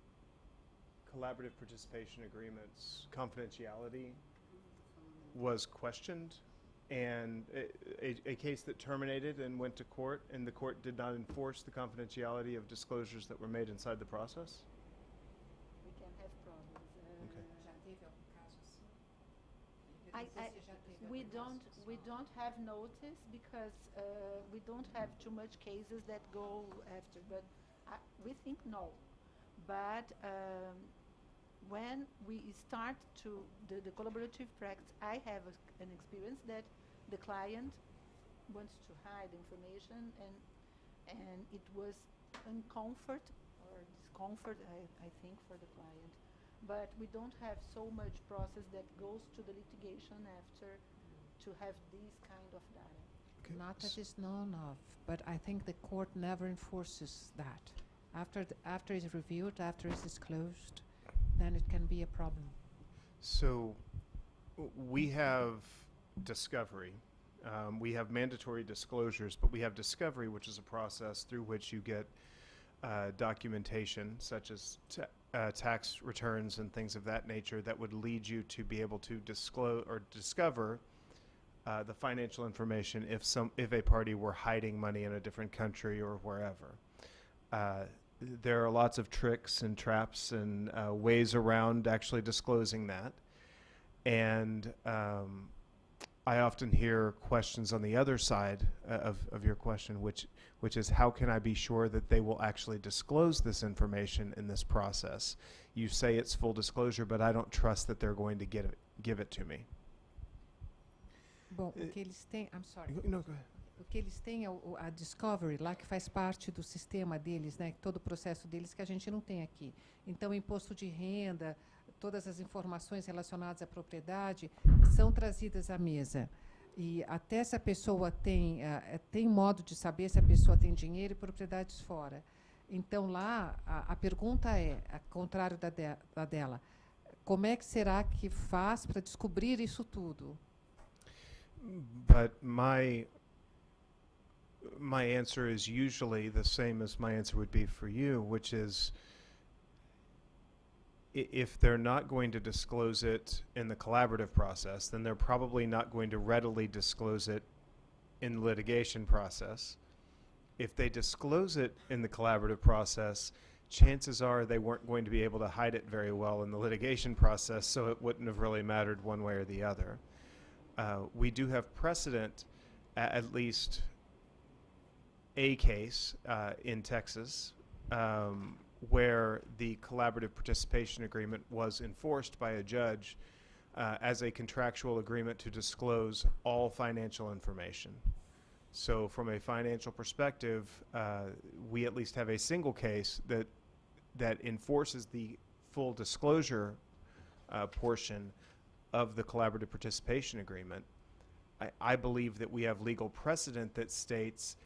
collaborative participation agreement's confidentiality was questioned, and a case that terminated and went to court, and the court did not enforce the confidentiality of disclosures that were made inside the process? We can have problems. Okay. We don't have notice because we don't have too much cases that go after, but we think no. But when we start to the collaborative practice, I have an experience that the client wants to hide information, and it was uncomfort or discomfort, I think, for the client. But we don't have so much process that goes to the litigation after to have these kind of data. Okay. Not that is known of, but I think the court never enforces that. After it's reviewed, after it's disclosed, then it can be a problem. So we have discovery. We have mandatory disclosures, but we have discovery, which is a process through which you get documentation, such as tax returns and things of that nature, that would lead you to be able to disclose or discover the financial information if a party were hiding money in a different country or wherever. There are lots of tricks and traps and ways around actually disclosing that. And I often hear questions on the other side of your question, which is, how can I be sure that they will actually disclose this information in this process? You say it's full disclosure, but I don't trust that they're going to give it to me. Bom, o que eles têm... I'm sorry. No, go ahead. O que eles têm é a Discovery, lá que faz parte do sistema deles, né, todo o processo deles que a gente não tem aqui. Então, imposto de renda, todas as informações relacionadas à propriedade são trazidas à mesa. E até se a pessoa tem modo de saber se a pessoa tem dinheiro e propriedades fora. Então, lá, a pergunta é, ao contrário da dela, como é que será que faz para descobrir isso tudo? But my answer is usually the same as my answer would be for you, which is, if they're not going to disclose it in the collaborative process, then they're probably not going to readily disclose it in the litigation process. If they disclose it in the collaborative process, chances are they weren't going to be able to hide it very well in the litigation process, so it wouldn't have really mattered one way or the other. We do have precedent, at least a case in Texas, where the collaborative participation agreement was enforced by a judge as a contractual agreement to disclose all financial information. So from a financial perspective, we at least have a single case that enforces the full disclosure portion of the collaborative participation agreement. I believe that we have legal precedent that states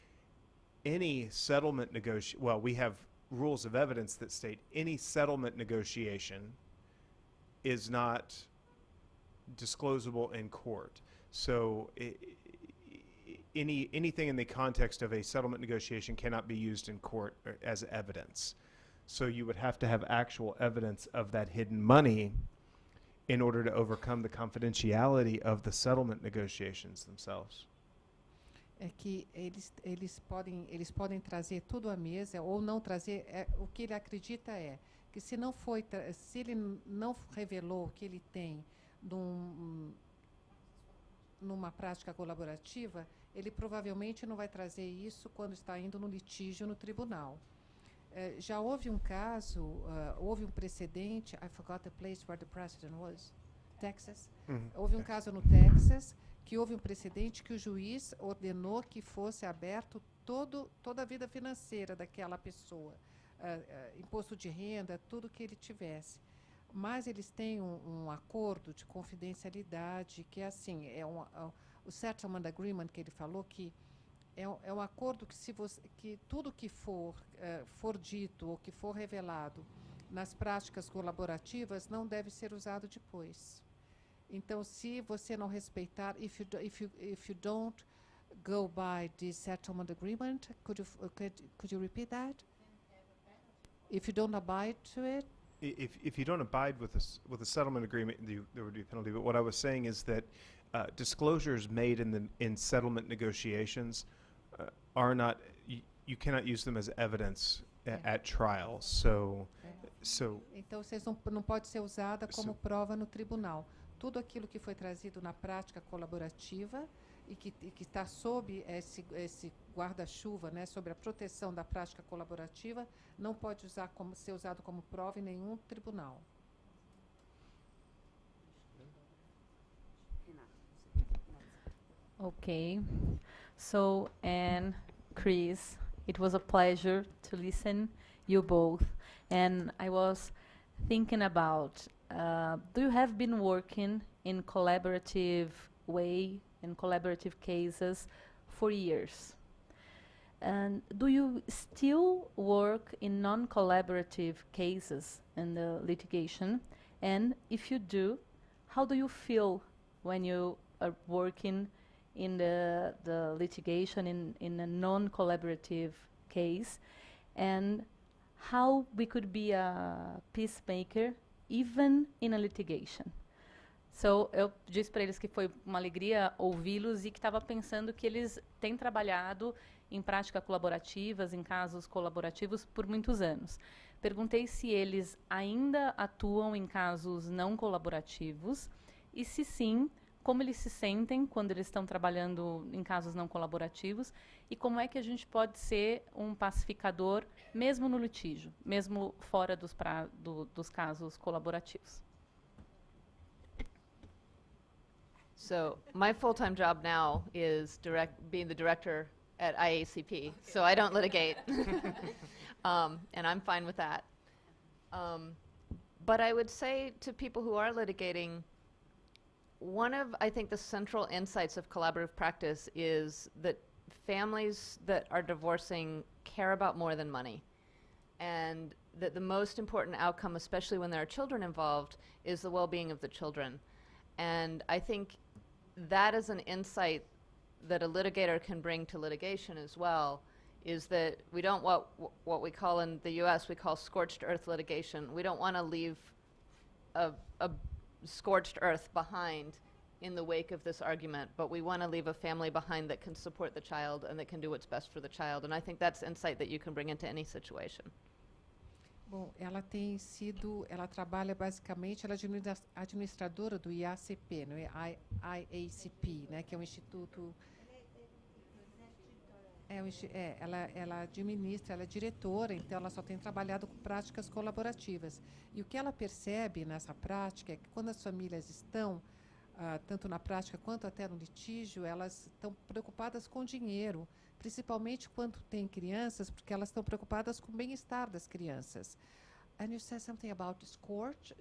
any settlement well, we have rules of evidence that state any settlement negotiation is not disclosable in court. So anything in the context of a settlement negotiation cannot be used in court as evidence. So you would have to have actual evidence of that hidden money in order to overcome the confidentiality of the settlement negotiations themselves. É que eles podem trazer tudo à mesa ou não trazer. O que ele acredita é que se ele não revelou o que ele tem numa prática colaborativa, ele provavelmente não vai trazer isso quando está indo no litígio no tribunal. Já houve um caso, houve um precedente, I forgot the place where the precedent was, Texas. Houve um caso no Texas que houve um precedente que o juiz ordenou que fosse aberto toda a vida financeira daquela pessoa, imposto de renda, tudo que ele tivesse. Mas eles têm um acordo de confidencialidade que é assim, o settlement agreement que ele falou que é um acordo que tudo que for dito ou que for revelado nas práticas colaborativas não deve ser usado depois. Então, se você não respeitar, if you don't go by the settlement agreement, could you repeat that? If you don't abide to it. If you don't abide with the settlement agreement, there would be a penalty. But what I was saying is that disclosures made in settlement negotiations are not. You cannot use them as evidence at trial. Então, vocês não pode ser usada como prova no tribunal. Tudo aquilo que foi trazido na prática colaborativa e que está sob esse guarda-chuva, né, sobre a proteção da prática colaborativa, não pode ser usado como prova em nenhum tribunal. Okay. So, Anne, Chris, it was a pleasure to listen you both. And I was thinking about, do you have been working in collaborative way, in collaborative cases for years? And do you still work in non-collaborative cases in the litigation? And if you do, how do you feel when you are working in the litigation in a non-collaborative case? And how we could be a peacemaker even in a litigation? So, eu disse para eles que foi uma alegria ouvi-los e que estava pensando que eles têm trabalhado em práticas colaborativas, em casos colaborativos por muitos anos. Perguntei se eles ainda atuam em casos não colaborativos e, se sim, como eles se sentem quando eles estão trabalhando em casos não colaborativos e como é que a gente pode ser um pacificador mesmo no litígio, mesmo fora dos casos colaborativos. So my full-time job now is being the director at IACP, so I don't litigate, and I'm fine with that. But I would say to people who are litigating, one of, I think, the central insights of collaborative practice is that families that are divorcing care about more than money, and that the most important outcome, especially when there are children involved, is the well-being of the children. And I think that is an insight that a litigator can bring to litigation as well, is that we don't what we call in the US, we call scorched earth litigation. We don't want to leave a scorched earth behind in the wake of this argument, but we want to leave a family behind that can support the child and that can do what's best for the child. And I think that's insight that you can bring into any situation. Bom, ela trabalha basicamente, ela é administradora do IACP, no IACP, né, que é um instituto Ela administra, ela é diretora, então ela só tem trabalhado com práticas colaborativas. E o que ela percebe nessa prática é que quando as famílias estão, tanto na prática quanto até no litígio, elas estão preocupadas com dinheiro, principalmente quando tem crianças, porque elas estão preocupadas com o bem-estar das crianças. And you said something about scorch,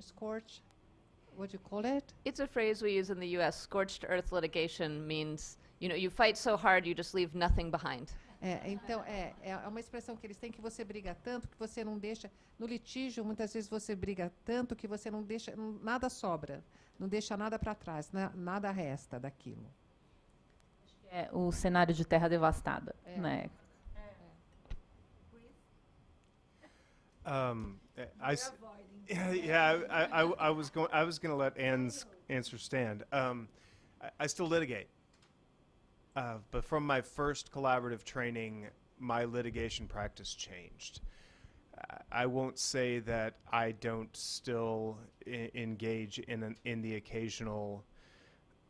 what do you call it? It's a phrase we use in the U.S. Scorched earth litigation means, you fight so hard you just leave nothing behind. Então, é uma expressão que eles têm, que você briga tanto que você não deixa... No litígio, muitas vezes você briga tanto que você não deixa... Nada sobra, não deixa nada para trás, nada resta daquilo. É o cenário de terra devastada, né? I was going to let Anne's answer stand. I still litigate, but from my first collaborative training, my litigation practice changed. I won't say that I don't still engage in the occasional.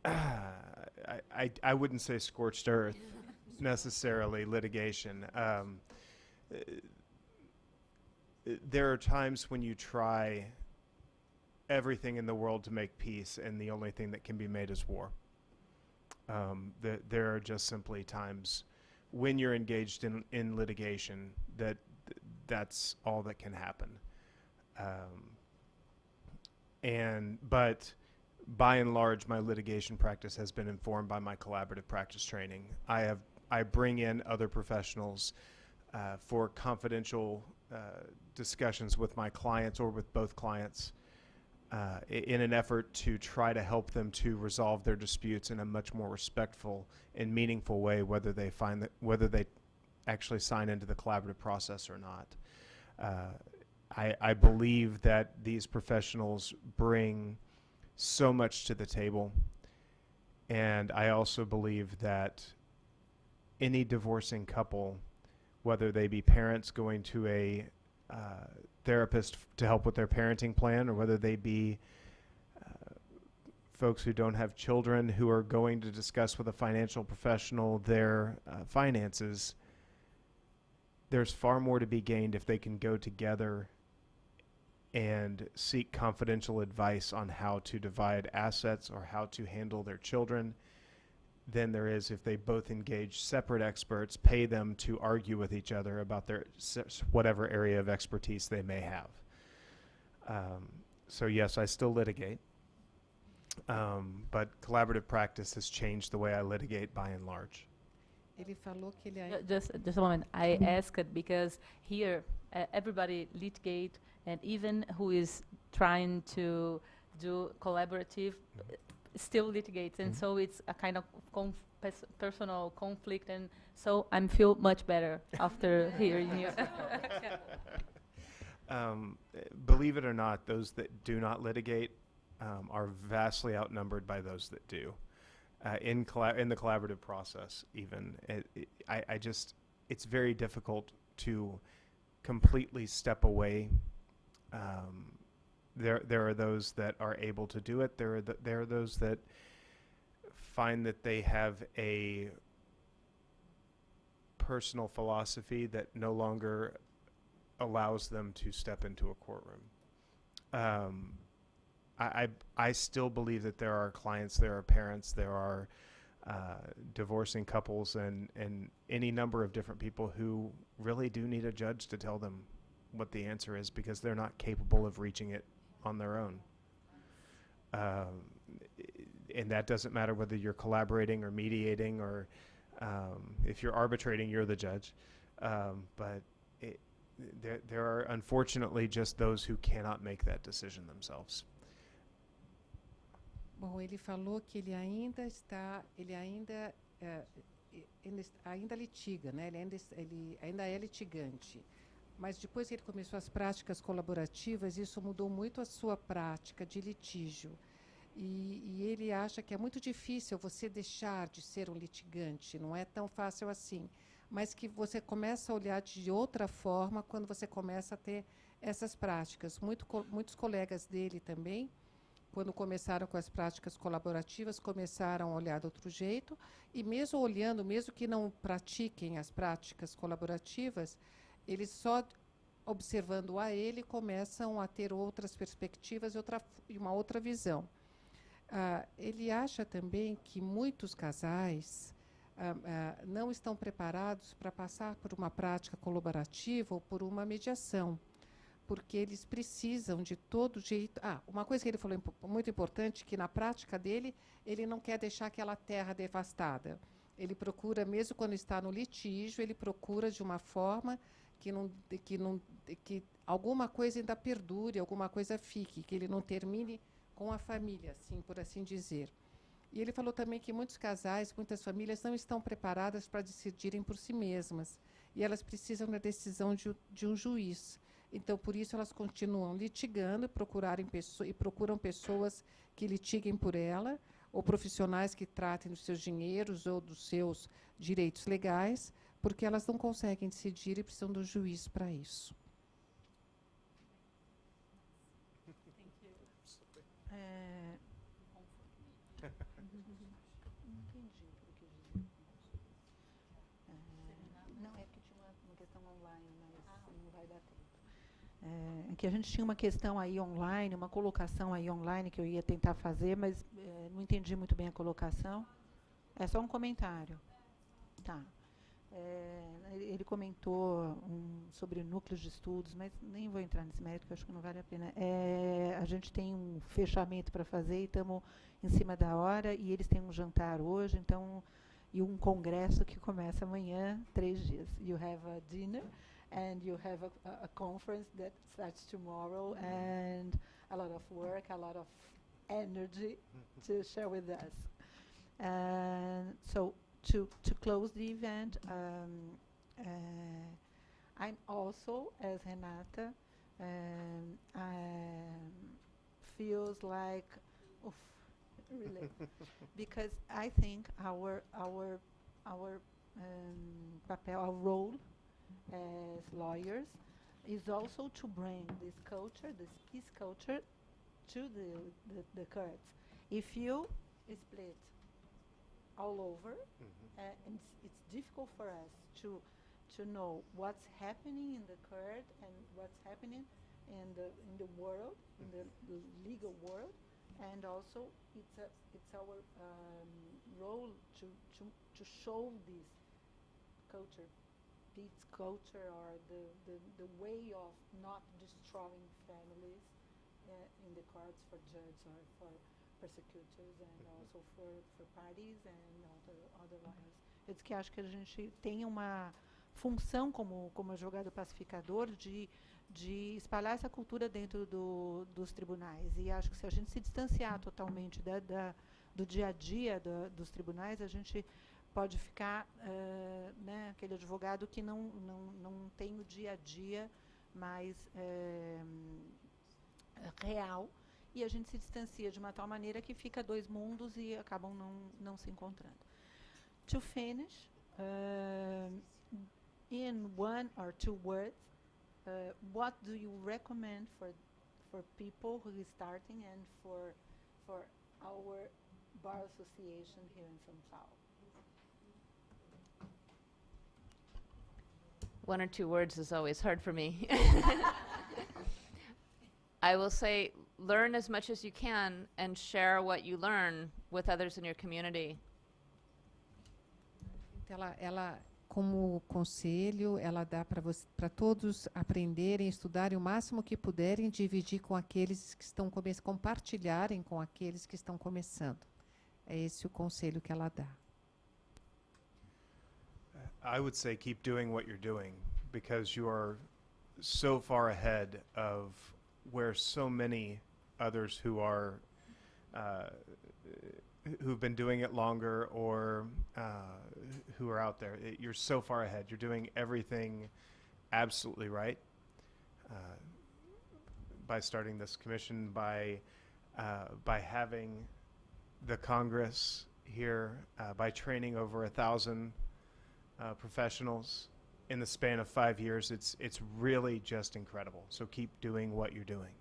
I wouldn't say scorched earth necessarily litigation. There are times when you try everything in the world to make peace, and the only thing that can be made is war. There are just simply times when you're engaged in litigation that's all that can happen. But by and large, my litigation practice has been informed by my collaborative practice training. I bring in other professionals for confidential discussions with my clients or with both clients in an effort to try to help them to resolve their disputes in a much more respectful and meaningful way, whether they actually sign into the collaborative process or not. I believe that these professionals bring so much to the table, and I also believe that any divorcing couple, whether they be parents going to a therapist to help with their parenting plan, or whether they be folks who don't have children who are going to discuss with a financial professional their finances, there's far more to be gained if they can go together and seek confidential advice on how to divide assets or how to handle their children than there is if they both engage separate experts, pay them to argue with each other about their whatever area of expertise they may have. So yes, I still litigate, but collaborative practice has changed the way I litigate by and large. Ele falou que ele Just a moment. I asked because here everybody litigate, and even who is trying to do collaborative still litigates, and so it's a kind of personal conflict, and so I feel much better after hearing you. Believe it or not, those that do not litigate are vastly outnumbered by those that do. In the collaborative process, even it's very difficult to completely step away. There are those that are able to do it. There are those that find that they have a personal philosophy that no longer allows them to step into a courtroom. I still believe that there are clients, there are parents, there are divorcing couples, and any number of different people who really do need a judge to tell them what the answer is, because they're not capable of reaching it on their own. And that doesn't matter whether you're collaborating or mediating, or if you're arbitrating, you're the judge. But there are unfortunately just those who cannot make that decision themselves. Bom, ele falou que ele ainda litiga, né? Ele ainda é litigante. Mas depois que ele começou as práticas colaborativas, isso mudou muito a sua prática de litígio. E ele acha que é muito difícil você deixar de ser um litigante, não é tão fácil assim. Mas que você começa a olhar de outra forma quando você começa a ter essas práticas. Muitos colegas dele também quando começaram com as práticas colaborativas, começaram a olhar de outro jeito, e mesmo olhando, mesmo que não pratiquem as práticas colaborativas, eles só observando a ele começam a ter outras perspectivas e uma outra visão. Ele acha também que muitos casais não estão preparados para passar por uma prática colaborativa ou por uma mediação, porque eles precisam de todo jeito. Uma coisa que ele falou muito importante, que na prática dele, ele não quer deixar aquela terra devastada. Ele procura, mesmo quando está no litígio, ele procura de uma forma que alguma coisa ainda perdure, alguma coisa fique, que ele não termine com a família, assim, por assim dizer. E ele falou também que muitos casais, muitas famílias não estão preparadas para decidirem por si mesmas, e elas precisam da decisão de um juiz. Então, por isso, elas continuam litigando e procuram pessoas que litiguem por ela, ou profissionais que tratem dos seus dinheiros ou dos seus direitos legais, porque elas não conseguem decidir e precisam do juiz para isso. Não entendi o que quis dizer. Não, é porque tinha uma questão online, mas não vai dar tempo. Que a gente tinha uma questão aí online, uma colocação aí online que eu ia tentar fazer, mas não entendi muito bem a colocação. É só um comentário. Tá. Ele comentou sobre núcleos de estudos, mas nem vou entrar nesse mérito, que eu acho que não vale a pena. A gente tem um fechamento para fazer e estamos em cima da hora, e eles têm um jantar hoje, então, e um congresso que começa amanhã, 3 dias. You have a dinner, and you have a conference that starts tomorrow, and a lot of work, a lot of energy to share with us. So, to close the event, I'm also, as Renata, feels like, really, because I think our papel, our role as lawyers, is also to bring this culture, this peace culture, to the courts. If you split all over, and it's difficult for us to know what's happening in the court and what's happening in the world, in the legal world, and also it's our role to show this culture, peace culture, or the way of not destroying families in the courts for judges or for prosecutors, and also for parties and other lawyers. Eu disse que acho que a gente tem uma função como advogado pacificador de espalhar essa cultura dentro dos tribunais, e acho que se a gente se distanciar totalmente do dia a dia dos tribunais, a gente pode ficar aquele advogado que não tem o dia a dia mais real, e a gente se distancia de uma tal maneira que fica 2 mundos e acabam não se encontrando. To finish, in 1 or 2 words, what do you recommend for people who is starting and for our bar association here in São Paulo? 1 or 2 words is always hard for me. I will say, learn as much as you can and share what you learn with others in your community. Ela como conselho, ela dá para todos aprenderem, estudarem o máximo que puderem, dividir com aqueles que estão compartilharem com aqueles que estão começando. É esse o conselho que ela dá. I would say keep doing what you're doing, because you are so far ahead of where so many others who are who've been doing it longer or who are out there. You're so far ahead. You're doing everything absolutely right by starting this commission, by having the Congress here, by training over 1,000 professionals in the span of 5 years. It's really just incredible. So keep doing what you're doing.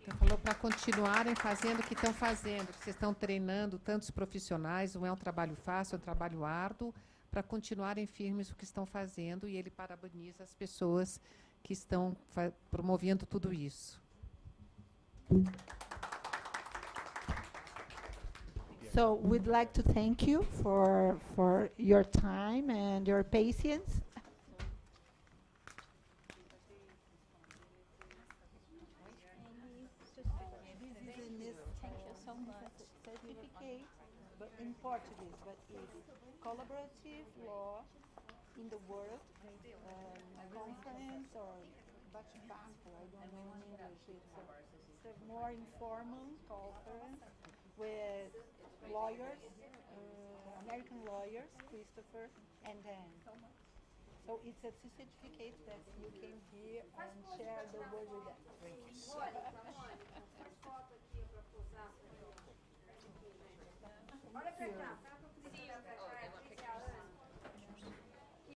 Ele falou para continuarem fazendo o que estão fazendo, que vocês estão treinando tantos profissionais, não é um trabalho fácil, é um trabalho árduo, para continuarem firmes o que estão fazendo, e ele parabeniza as pessoas que estão promovendo tudo isso. So we'd like to thank you for your time and your patience. Thank you so much. Certificate, but in Portuguese, but it's Collaborative Law in the World Conference or Bate-Papo, I don't know in English. It's a more informal conference with lawyers, American lawyers, Christopher and Dan. So it's a certificate that you came here and share the word with us. Thank you so much. Olha pra cá.